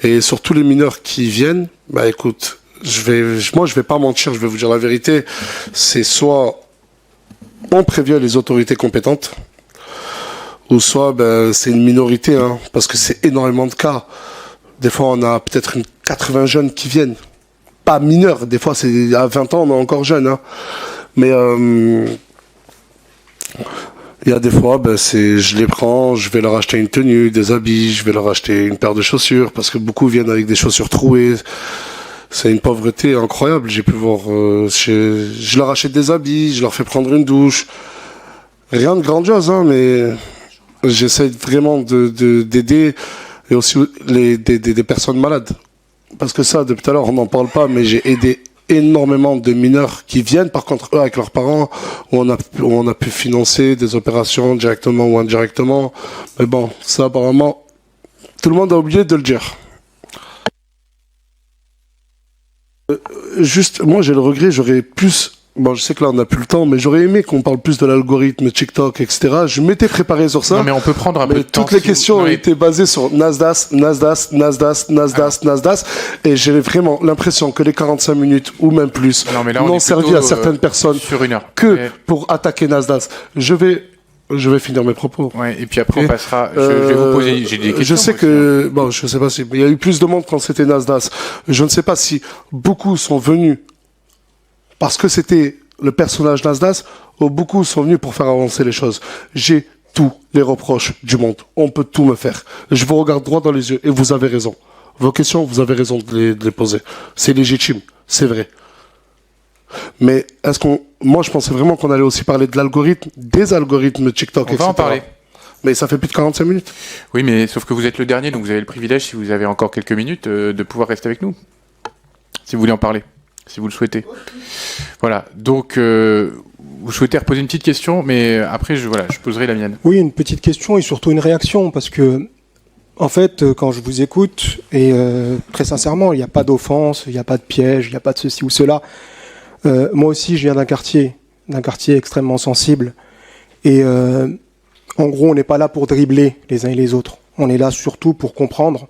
Et sur tous les mineurs qui viennent, écoute, je vais pas mentir, je vais vous dire la vérité, c'est soit on prévient les autorités compétentes, ou soit c'est une minorité, parce que c'est énormément de cas. Des fois, on a peut-être 80 jeunes qui viennent. Pas mineurs, des fois, c'est à 20 ans, on est encore jeune. Mais il y a des fois, je les prends, je vais leur acheter une tenue, des habits, je vais leur acheter une paire de chaussures, parce que beaucoup viennent avec des chaussures trouées. C'est une pauvreté incroyable. J'ai pu voir, je leur achète des habits, je leur fais prendre une douche. Rien de grandiose, mais j'essaie vraiment d'aider et aussi des personnes malades. Parce que ça, depuis tout à l'heure, on n'en parle pas, mais j'ai aidé énormément de mineurs qui viennent, par contre, eux, avec leurs parents, où on a pu financer des opérations directement ou indirectement. Mais bon, ça, apparemment, tout le monde a oublié de le dire. Juste, moi, j'ai le regret, j'aurais plus... Bon, je sais que là, on n'a plus le temps, mais j'aurais aimé qu'on parle plus de l'algorithme, TikTok, etc. Je m'étais préparé sur ça. Non, mais on peut prendre un peu de temps. Toutes les questions ont été basées sur Nasdaq, et j'ai vraiment l'impression que les 45 minutes, ou même plus, n'ont servi à certaines personnes sur une heure. Que pour attaquer Nasdaq. Je vais finir mes propos. Ouais, et puis après, on passera. Je vais vous poser. J'ai des questions. Je sais que, je sais pas si, il y a eu plus de monde quand c'était Nasdaq. Je ne sais pas si beaucoup sont venus parce que c'était le personnage Nasdaq, ou beaucoup sont venus pour faire avancer les choses. J'ai tous les reproches du monde. On peut tout me faire. Je vous regarde droit dans les yeux et vous avez raison. Vos questions, vous avez raison de les poser. C'est légitime, c'est vrai. Mais moi, je pensais vraiment qu'on allait aussi parler de l'algorithme, des algorithmes TikTok, etc. On va en parler. Mais ça fait plus de 45 minutes. Oui, mais sauf que vous êtes le dernier, donc vous avez le privilège, si vous avez encore quelques minutes, de pouvoir rester avec nous. Si vous voulez en parler, si vous le souhaitez. Voilà. Donc, vous souhaitez reposer une petite question, mais après, je poserai la mienne. Oui, une petite question et surtout une réaction, parce que, en fait, quand je vous écoute, et très sincèrement, il n'y a pas d'offense, il n'y a pas de piège, il n'y a pas de ceci ou cela. Moi aussi, je viens d'un quartier extrêmement sensible. Et en gros, on n'est pas là pour dribbler les uns et les autres. On est là surtout pour comprendre,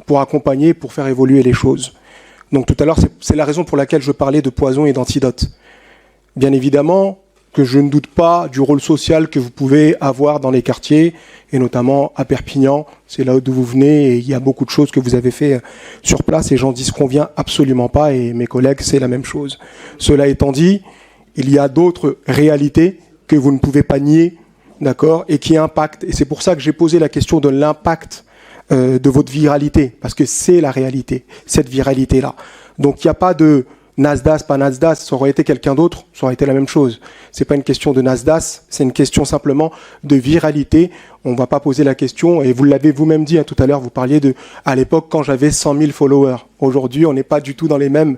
pour accompagner, pour faire évoluer les choses. Donc tout à l'heure, c'est la raison pour laquelle je parlais de poison et d'antidote. Bien évidemment, que je ne doute pas du rôle social que vous pouvez avoir dans les quartiers, et notamment à Perpignan, c'est là d'où vous venez, et il y a beaucoup de choses que vous avez fait sur place, et j'en disconviens absolument pas, et mes collègues, c'est la même chose. Cela étant dit, il y a d'autres réalités que vous ne pouvez pas nier, d'accord, et qui impactent, et c'est pour ça que j'ai posé la question de l'impact de votre viralité, parce que c'est la réalité, cette viralité-là. Donc il n'y a pas de Nasdaq, pas Nasdaq, ça aurait été quelqu'un d'autre, ça aurait été la même chose. C'est pas une question de Nasdaq, c'est une question simplement de viralité. On va pas poser la question, et vous l'avez vous-même dit tout à l'heure, vous parliez de, à l'époque, quand j'avais 100 000 followers. Aujourd'hui, on n'est pas du tout dans les mêmes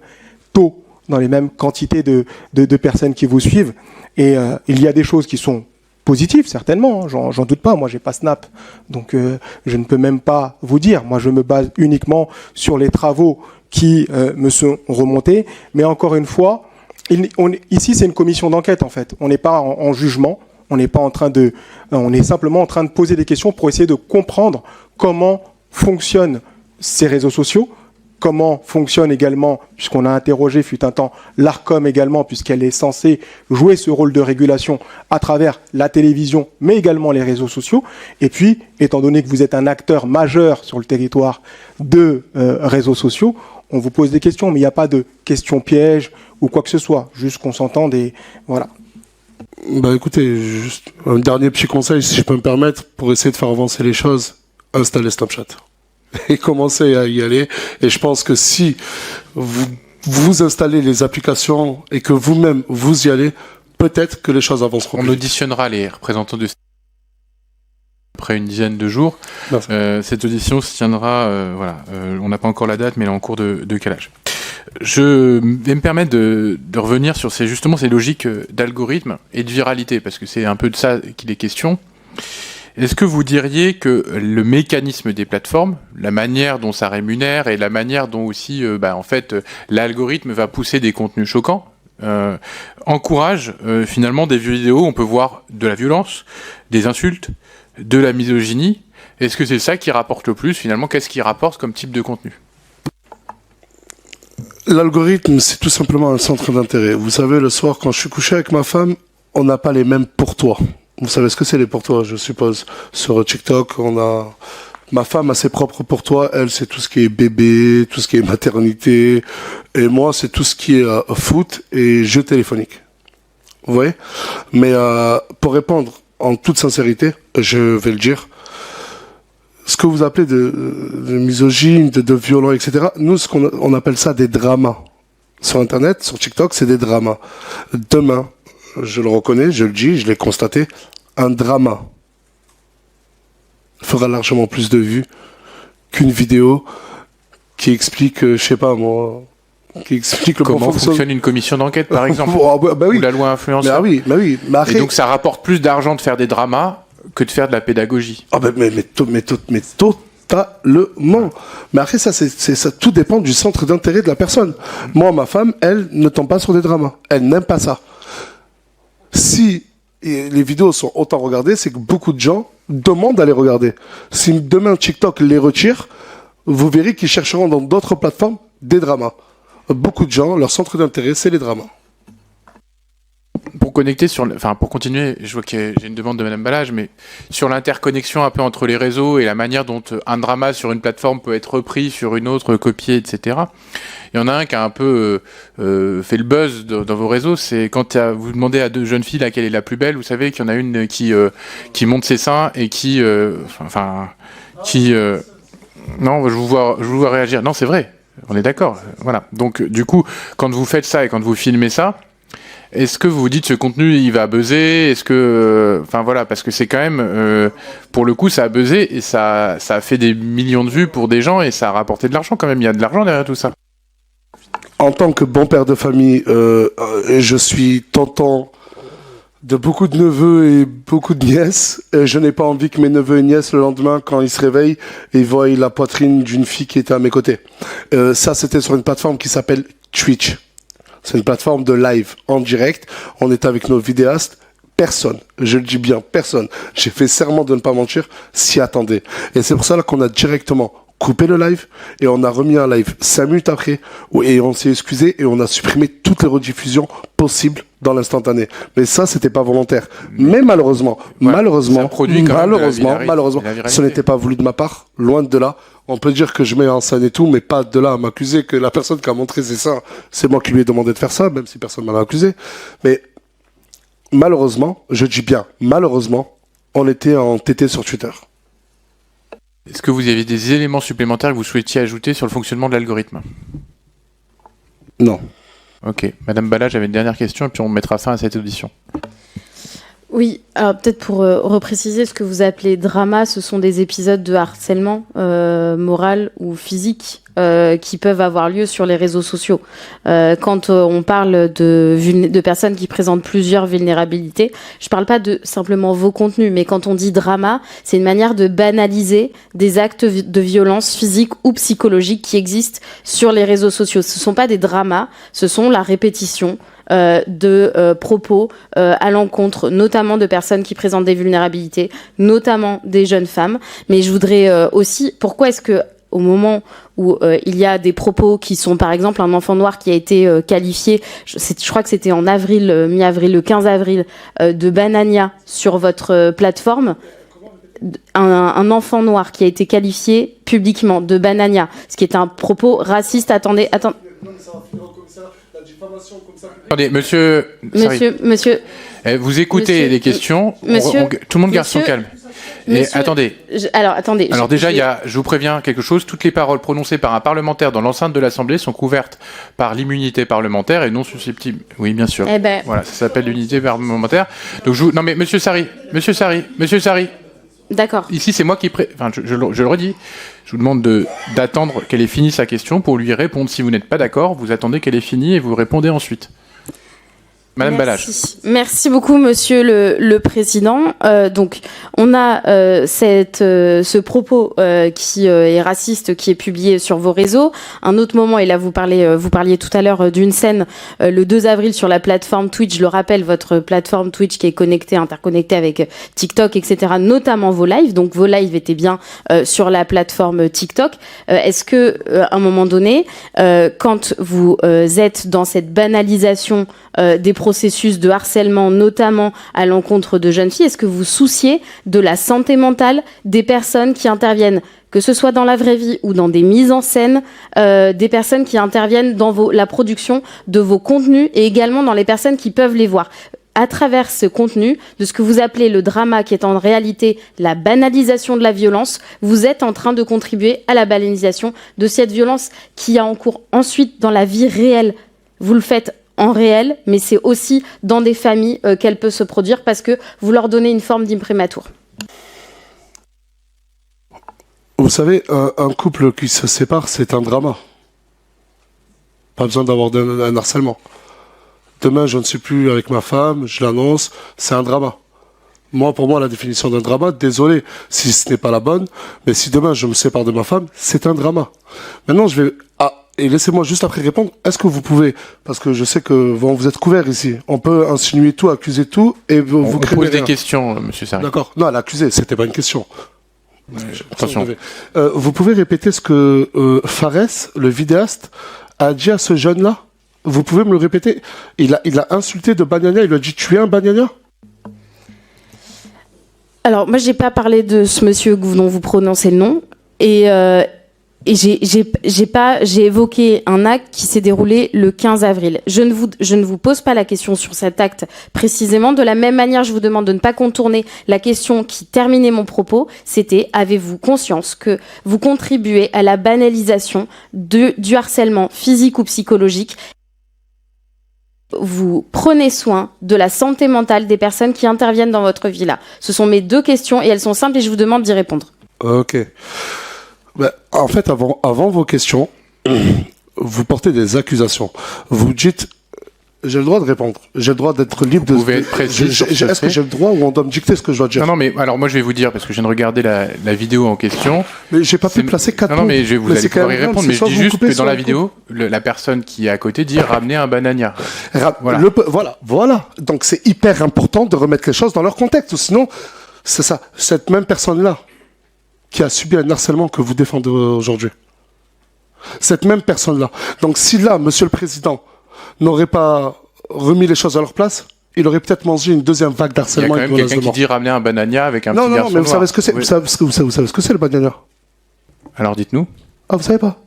taux, dans les mêmes quantités de personnes qui vous suivent. Et il y a des choses qui sont positives, certainement, j'en doute pas. Moi, j'ai pas Snap, donc je ne peux même pas vous dire. Moi, je me base uniquement sur les travaux qui me sont remontés. Mais encore une fois, ici, c'est une commission d'enquête, en fait. On n'est pas en jugement. On n'est pas en train de... On est simplement en train de poser des questions pour essayer de comprendre comment fonctionnent ces réseaux sociaux, comment fonctionne également, puisqu'on a interrogé, fut un temps, l'ARCOM également, puisqu'elle est censée jouer ce rôle de régulation à travers la télévision, mais également les réseaux sociaux. Et puis, étant donné que vous êtes un acteur majeur sur le territoire de réseaux sociaux, on vous pose des questions, mais il n'y a pas de questions pièges ou quoi que ce soit. Juste qu'on s'entende et voilà. Bah écoutez, juste un dernier petit conseil, si je peux me permettre, pour essayer de faire avancer les choses, installez Snapchat. Et commencez à y aller. Et je pense que si vous installez les applications et que vous-même vous y allez, peut-être que les choses avanceront. On auditionnera les représentants de après une dizaine de jours. Cette audition se tiendra, on n'a pas encore la date, mais elle est en cours de calage. Je vais me permettre de revenir sur ces logiques d'algorithme et de viralité, parce que c'est un peu de ça qu'il est question. Est-ce que vous diriez que le mécanisme des plateformes, la manière dont ça rémunère et la manière dont aussi, l'algorithme va pousser des contenus choquants, encourage finalement des vidéos où on peut voir de la violence, des insultes, de la misogynie? Est-ce que c'est ça qui rapporte le plus finalement? Qu'est-ce qui rapporte comme type de contenu? L'algorithme, c'est tout simplement un centre d'intérêt. Vous savez, le soir, quand je suis couché avec ma femme, on n'a pas les mêmes pour toi. Vous savez ce que c'est les pour toi, je suppose. Sur TikTok, ma femme a ses propres pour toi. Elle, c'est tout ce qui est bébé, tout ce qui est maternité. Et moi, c'est tout ce qui est foot et jeux téléphoniques. Vous voyez? Mais pour répondre en toute sincérité, je vais le dire, ce que vous appelez de misogyne, de violent, etc., nous, on appelle ça des dramas. Sur Internet, sur TikTok, c'est des dramas. Demain, je le reconnais, je le dis, je l'ai constaté, un drama fera largement plus de vues qu'une vidéo qui explique, je sais pas moi, qui explique comment fonctionne une commission d'enquête, par exemple, oui. ou la loi influenceur. Oui. Et donc ça rapporte plus d'argent de faire des dramas que de faire de la pédagogie. Mais totalement. Mais après ça tout dépend du centre d'intérêt de la personne. Moi, ma femme, elle ne tombe pas sur des dramas. Elle n'aime pas ça. Si les vidéos sont autant regardées, c'est que beaucoup de gens demandent à les regarder. Si demain TikTok les retire, vous verrez qu'ils chercheront dans d'autres plateformes des dramas. Beaucoup de gens, leur centre d'intérêt, c'est les dramas. Pour continuer, je vois que j'ai une demande de Madame Balage, mais sur l'interconnexion un peu entre les réseaux et la manière dont un drama sur une plateforme peut être repris sur une autre, copié, etc. Il y en a un qui a un peu fait le buzz dans vos réseaux, c'est quand vous demandez à deux jeunes filles laquelle est la plus belle, vous savez qu'il y en a une qui monte ses seins et non, je vous vois réagir. Non, c'est vrai, on est d'accord. Voilà. Donc, du coup, quand vous faites ça et quand vous filmez ça, est-ce que vous vous dites ce contenu il va buzzer? Est-ce que, parce que c'est quand même, pour le coup, ça a buzzé et ça a fait des millions de vues pour des gens et ça a rapporté de l'argent quand même. Il y a de l'argent derrière tout ça. En tant que bon père de famille, je suis tentant de beaucoup de neveux et beaucoup de nièces. Et je n'ai pas envie que mes neveux et nièces, le lendemain, quand ils se réveillent, ils voient la poitrine d'une fille qui était à mes côtés. Ça, c'était sur une plateforme qui s'appelle Twitch. C'est une plateforme de live en direct. On est avec nos vidéastes. Personne, je le dis bien, personne. J'ai fait serment de ne pas mentir, s'y attendait. Et c'est pour ça qu'on a directement coupé le live et on a remis un live 5 minutes après et on s'est excusé et on a supprimé toutes les rediffusions possibles dans l'instantané. Mais ça, c'était pas volontaire. Mais malheureusement, malheureusement, ce n'était pas voulu de ma part, loin de là. On peut dire que je mets en scène et tout, mais pas de là à m'accuser que la personne qui a montré c'est ça, c'est moi qui lui ai demandé de faire ça, même si personne m'en a accusé. Mais malheureusement, je dis bien, malheureusement, on était en TT sur Twitter. Est-ce que vous avez des éléments supplémentaires que vous souhaitiez ajouter sur le fonctionnement de l'algorithme? Non. Ok. Madame Bala, j'avais une dernière question et puis on mettra fin à cette audition. Oui, alors peut-être pour repréciser ce que vous appelez drama, ce sont des épisodes de harcèlement moral ou physique qui peuvent avoir lieu sur les réseaux sociaux. Quand on parle de personnes qui présentent plusieurs vulnérabilités, je parle pas de simplement vos contenus, mais quand on dit drama, c'est une manière de banaliser des actes de violence physique ou psychologique qui existent sur les réseaux sociaux. Ce sont pas des dramas, ce sont la répétition de propos à l'encontre notamment de personnes qui présentent des vulnérabilités, notamment des jeunes femmes. Mais je voudrais aussi, pourquoi est-ce que au moment où il y a des propos qui sont par exemple un enfant noir qui a été qualifié, je crois que c'était en avril, mi-avril, le 15 avril, de banania sur votre plateforme, un enfant noir qui a été qualifié publiquement de banania, ce qui est un propos raciste. Attendez. Attendez, monsieur. Vous écoutez les questions. Tout le monde garde son calme. Et attendez. Alors déjà, je vous préviens quelque chose. Toutes les paroles prononcées par un parlementaire dans l'enceinte de l'Assemblée sont couvertes par l'immunité parlementaire et non susceptibles. Oui, bien sûr. Voilà, ça s'appelle l'immunité parlementaire. Donc non mais Monsieur Sari. D'accord. Ici, c'est moi qui je le redis. Je vous demande d'attendre qu'elle ait fini sa question pour lui répondre. Si vous n'êtes pas d'accord, vous attendez qu'elle ait fini et vous répondez ensuite. Madame Balage. Merci beaucoup, Monsieur le Président. Donc, on a ce propos qui est raciste, qui est publié sur vos réseaux. Un autre moment, et là vous parliez tout à l'heure d'une scène le 2 avril sur la plateforme Twitch. Je le rappelle, votre plateforme Twitch qui est interconnectée avec TikTok, etc., notamment vos lives. Donc, vos lives étaient bien sur la plateforme TikTok. Est-ce que, à un moment donné, quand vous êtes dans cette banalisation des processus de harcèlement, notamment à l'encontre de jeunes filles, est-ce que vous vous souciez de la santé mentale des personnes qui interviennent, que ce soit dans la vraie vie ou dans des mises en scène, des personnes qui interviennent dans la production de vos contenus et également dans les personnes qui peuvent les voir? À travers ce contenu, de ce que vous appelez le drama, qui est en réalité la banalisation de la violence, vous êtes en train de contribuer à la banalisation de cette violence qui a en cours ensuite dans la vie réelle. Vous le faites en réel, mais c'est aussi dans des familles qu'elle peut se produire parce que vous leur donnez une forme d'imprimatur. Vous savez, un couple qui se sépare, c'est un drama. Pas besoin d'avoir un harcèlement. Demain, je ne suis plus avec ma femme, je l'annonce, c'est un drama. Pour moi, la définition d'un drama, désolé si ce n'est pas la bonne, mais si demain je me sépare de ma femme, c'est un drama. Maintenant, et laissez-moi juste après répondre, est-ce que vous pouvez, parce que je sais que vous êtes couvert ici, on peut insinuer tout, accuser tout, et vous pose des questions, monsieur Sarri. D'accord. Non, l'accusé, c'était pas une question. Attention. Vous pouvez répéter ce que Fares, le vidéaste, a dit à ce jeune-là? Vous pouvez me le répéter? Il a insulté de Banania, il lui a dit tu es un Banania? Alors, moi, j'ai pas parlé de ce monsieur dont vous prononcez le nom, et j'ai évoqué un acte qui s'est déroulé le 15 avril. Je ne vous pose pas la question sur cet acte précisément. De la même manière, je vous demande de ne pas contourner la question qui terminait mon propos. C'était, avez-vous conscience que vous contribuez à la banalisation du harcèlement physique ou psychologique? Vous prenez soin de la santé mentale des personnes qui interviennent dans votre vie là. Ce sont mes deux questions et elles sont simples et je vous demande d'y répondre. Ok. En fait, avant vos questions, vous portez des accusations. Vous dites, j'ai le droit de répondre. J'ai le droit d'être libre de... Vous pouvez être précis. Est-ce que j'ai le droit ou on doit me dicter ce que je dois dire? Non, mais alors moi je vais vous dire, parce que je viens de regarder la vidéo en question. Mais j'ai pas pu placer 4 Non, mais vous allez pouvoir y répondre, mais je dis juste que dans la vidéo, la personne qui est à côté dit ramener un banania. Voilà. Donc c'est hyper important de remettre les choses dans leur contexte. Ou sinon, c'est ça. Cette même personne-là qui a subi un harcèlement que vous défendez aujourd'hui. Cette même personne-là. Donc si là, Monsieur le Président n'aurait pas remis les choses à leur place, il aurait peut-être mangé une deuxième vague Il y a d'harcèlement. quand même quelqu'un qui dit ramener un banania avec un non, petit non, garçon mais vous noir. savez ce que c'est. Oui. Vous savez ce que c'est le banania? Alors dites-nous. Ah, vous savez pas?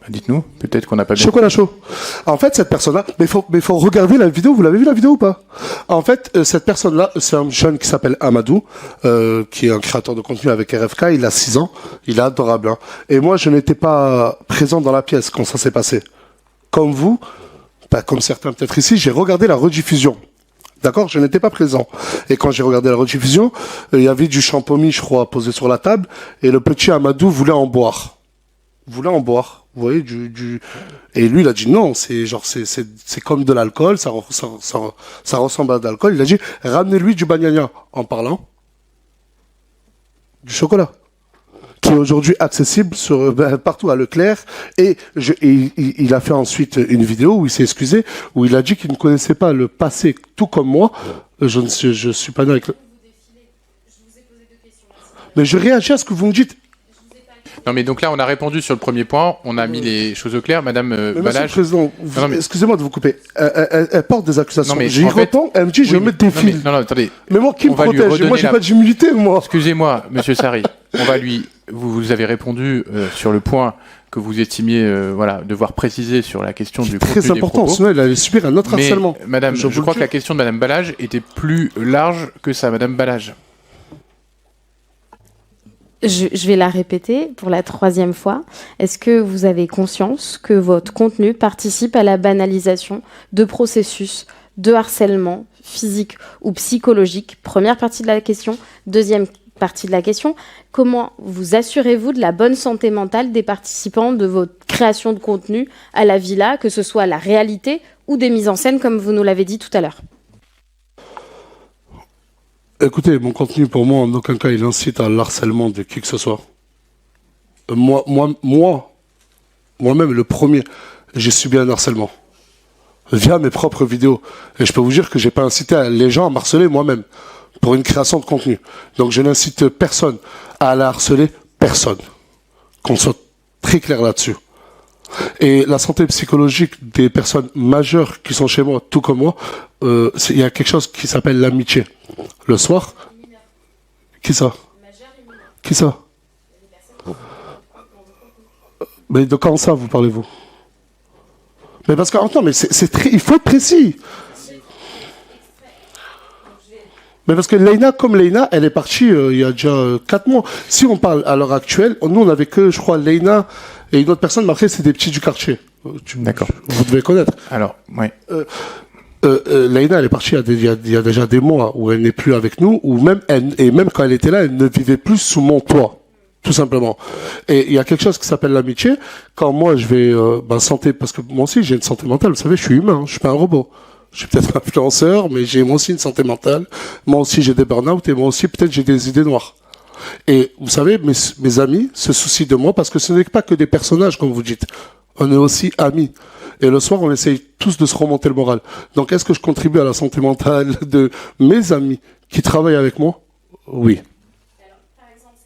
Bah, dites-nous. Peut-être qu'on n'a pas bien. Chocolat chaud. En fait, cette personne-là, mais faut regarder la vidéo. Vous l'avez vu la vidéo ou pas? En fait, cette personne-là, c'est un jeune qui s'appelle Amadou, qui est un créateur de contenu avec RFK. Il a 6 ans. Il est adorable. Hein. Et moi, je n'étais pas présent dans la pièce quand ça s'est passé. Comme vous, comme certains peut-être ici, j'ai regardé la rediffusion. D'accord, je n'étais pas présent. Et quand j'ai regardé la rediffusion, il y avait du champomis, je crois, posé sur la table, et le petit Amadou voulait en boire. Vous voyez, et lui, il a dit non, c'est comme de l'alcool, ça ressemble à de l'alcool. Il a dit, ramenez-lui du banania, en parlant du chocolat, qui est aujourd'hui accessible partout à Leclerc. Et il a fait ensuite une vidéo où il s'est excusé, où il a dit qu'il ne connaissait pas le passé, tout comme moi. Je suis pas né avec. Mais je réagis à ce que vous me dites. Non, mais donc là, on a répondu sur le premier point. On a mis les choses au clair. Madame Balage. Monsieur le Président, excusez-moi de vous couper. Elle porte des accusations. Non, mais j'y réponds, elle me dit, je vais mettre des fils. Non, attendez. Mais moi, qui me protège? Moi, j'ai pas d'immunité, moi. Excusez-moi, monsieur Sari. Vous avez répondu sur le point que vous estimiez devoir préciser sur la question du contenu des propos. Très important, sinon elle allait subir un autre harcèlement. Madame, je crois que la question de Madame Balage était plus large que ça, Madame Balage. Je vais la répéter pour la 3e fois. Est-ce que vous avez conscience que votre contenu participe à la banalisation de processus de harcèlement physique ou psychologique? Première partie de la question. Deuxième partie de la question, comment vous assurez-vous de la bonne santé mentale des participants de votre création de contenu à la villa, que ce soit la réalité ou des mises en scène, comme vous nous l'avez dit tout à l'heure? Écoutez, mon contenu, pour moi, en aucun cas, il incite à l'harcèlement de qui que ce soit. Moi-même, le premier, j'ai subi un harcèlement via mes propres vidéos. Et je peux vous dire que j'ai pas incité les gens à m'harceler moi-même pour une création de contenu. Donc, je n'incite personne à la harceler, personne. Qu'on soit très clair là-dessus. Et la santé psychologique des personnes majeures qui sont chez moi, tout comme moi, il y a quelque chose qui s'appelle l'amitié. Le soir, qui ça? Qui ça? Mais de quand ça vous parlez-vous? Mais parce que attends, mais il faut être précis. Mais parce que Leïna, elle est partie il y a déjà 4 mois. Si on parle à l'heure actuelle, nous on avait que, je crois, Leïna et une autre personne, mais après c'est des petits du quartier. D'accord. Vous devez connaître. Alors, oui. Leïna, elle est partie il y a déjà des mois où elle n'est plus avec nous, et même quand elle était là, elle ne vivait plus sous mon toit, tout simplement. Et il y a quelque chose qui s'appelle l'amitié. Quand moi je vais santé, parce que moi aussi j'ai une santé mentale, vous savez, je suis humain, je suis pas un robot. Je suis peut-être un influenceur, mais j'ai moi aussi une santé mentale. Moi aussi j'ai des burn-out et moi aussi peut-être j'ai des idées noires. Et vous savez, mes amis se soucient de moi parce que ce n'est pas que des personnages, comme vous dites. On est aussi amis. Et le soir, on essaye tous de se remonter le moral. Donc, est-ce que je contribue à la santé mentale de mes amis qui travaillent avec moi? Oui. Alors, par exemple,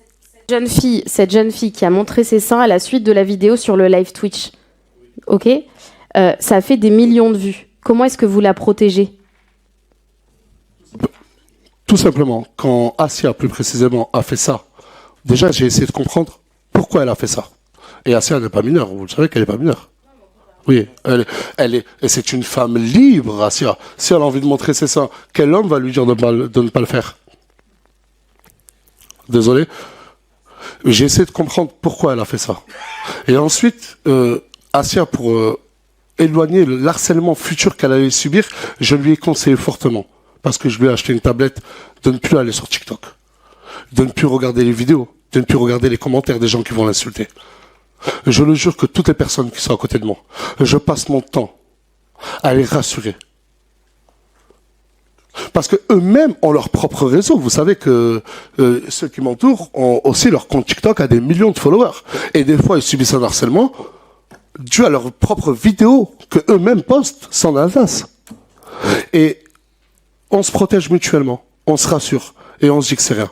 cette jeune fille qui a montré ses seins à la suite de la vidéo sur le live Twitch, ok, ça a fait des millions de vues. Comment est-ce que vous la protégez? Tout simplement, quand Asia, plus précisément, a fait ça, déjà, j'ai essayé de comprendre pourquoi elle a fait ça. Et Asia n'est pas mineure, vous le savez qu'elle n'est pas mineure. Oui, et c'est une femme libre, Asia. Si elle a envie de montrer ses seins, quel homme va lui dire de ne pas le faire? Désolé. J'ai essayé de comprendre pourquoi elle a fait ça. Et ensuite, Asia, pour éloigner l'harcèlement futur qu'elle allait subir, je lui ai conseillé fortement, parce que je lui ai acheté une tablette, de ne plus aller sur TikTok, de ne plus regarder les vidéos, de ne plus regarder les commentaires des gens qui vont l'insulter. Je le jure que toutes les personnes qui sont à côté de moi, je passe mon temps à les rassurer. Parce que eux-mêmes ont leur propre réseau. Vous savez que ceux qui m'entourent ont aussi leur compte TikTok à des millions de followers. Et des fois, ils subissent un harcèlement dû à leurs propres vidéos que eux-mêmes postent sans l'Alsace. Et on se protège mutuellement, on se rassure et on se dit que c'est rien.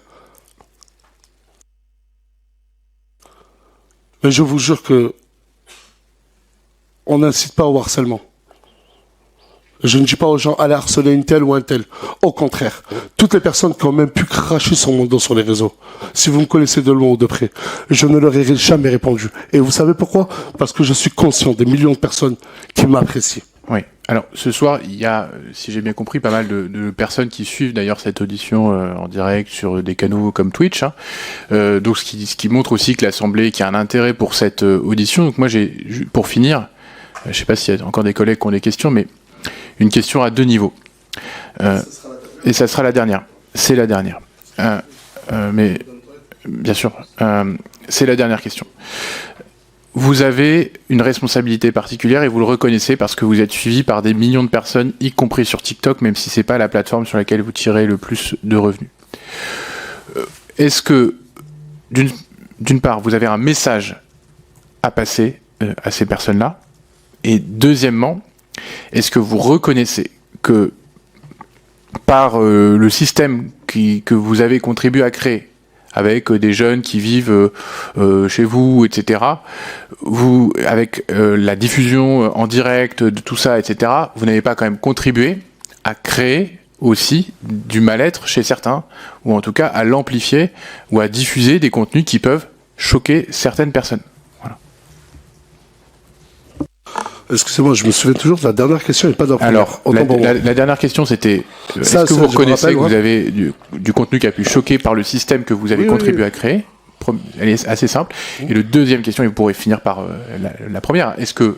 Mais je vous jure que on n'incite pas au harcèlement. Je ne dis pas aux gens, allez harceler une telle ou un tel. Au contraire, toutes les personnes qui ont même pu cracher sur mon dos sur les réseaux, si vous me connaissez de loin ou de près, je ne leur ai jamais répondu. Et vous savez pourquoi? Parce que je suis conscient des millions de personnes qui m'apprécient. Oui. Alors, ce soir, il y a, si j'ai bien compris, pas mal de personnes qui suivent d'ailleurs cette audition en direct sur des canaux comme Twitch. Hein. Donc, ce qui montre aussi que l'Assemblée, qui a un intérêt pour cette audition. Donc, moi, pour finir, je ne sais pas s'il y a encore des collègues qui ont des questions, mais une question à 2 niveaux. Et ça sera la dernière. C'est la dernière. Mais, bien sûr, c'est la dernière question. Vous avez une responsabilité particulière et vous le reconnaissez parce que vous êtes suivi par des millions de personnes, y compris sur TikTok, même si c'est pas la plateforme sur laquelle vous tirez le plus de revenus. Est-ce que, d'une part, vous avez un message à passer à ces personnes-là? Et deuxièmement, est-ce que vous reconnaissez que par le système que vous avez contribué à créer, avec des jeunes qui vivent chez vous, etc., avec la diffusion en direct de tout ça, etc., vous n'avez pas quand même contribué à créer aussi du mal-être chez certains, ou en tout cas à l'amplifier, ou à diffuser des contenus qui peuvent choquer certaines personnes. Voilà. Excusez-moi, je me souviens toujours de la dernière question et pas de la première. Alors, la dernière question, c'était est-ce que vous reconnaissez que vous avez du contenu qui a pu choquer par le système que vous avez contribué à créer? Elle est assez simple. Et la deuxième question, et vous pourrez finir par la première, est-ce que,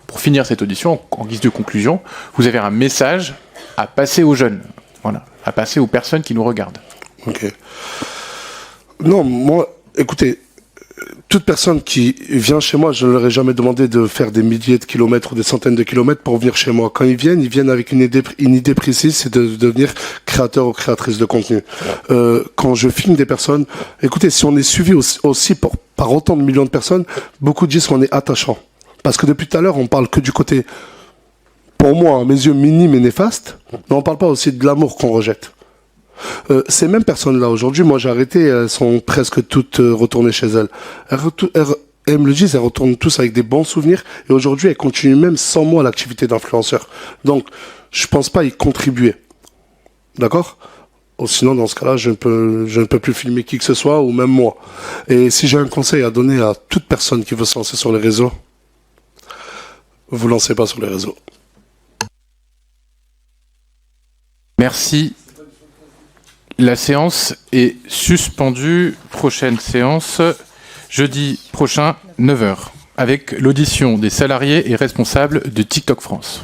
pour finir cette audition, en guise de conclusion, vous avez un message à passer aux jeunes, voilà, à passer aux personnes qui nous regardent? Ok. Non, moi, écoutez, toute personne qui vient chez moi, je ne leur ai jamais demandé de faire des milliers de kilomètres ou des centaines de kilomètres pour venir chez moi. Quand ils viennent avec une idée précise, c'est de devenir créateur ou créatrice de contenu. Quand je filme des personnes, écoutez, si on est suivi aussi par autant de millions de personnes, beaucoup disent qu'on est attachant. Parce que depuis tout à l'heure, on parle que du côté, pour moi, à mes yeux, minime et néfaste, mais on parle pas aussi de l'amour qu'on rejette. Ces mêmes personnes-là, aujourd'hui, moi j'ai arrêté, elles sont presque toutes retournées chez elles. Elles me le disent, elles retournent tous avec des bons souvenirs, et aujourd'hui elles continuent même sans moi l'activité d'influenceur. Donc, je pense pas y contribuer. D'accord ? Sinon, dans ce cas-là, je ne peux plus filmer qui que ce soit, ou même moi. Et si j'ai un conseil à donner à toute personne qui veut se lancer sur les réseaux, vous lancez pas sur les réseaux. Merci. La séance est suspendue. Prochaine séance, jeudi prochain, 9h, avec l'audition des salariés et responsables de TikTok France.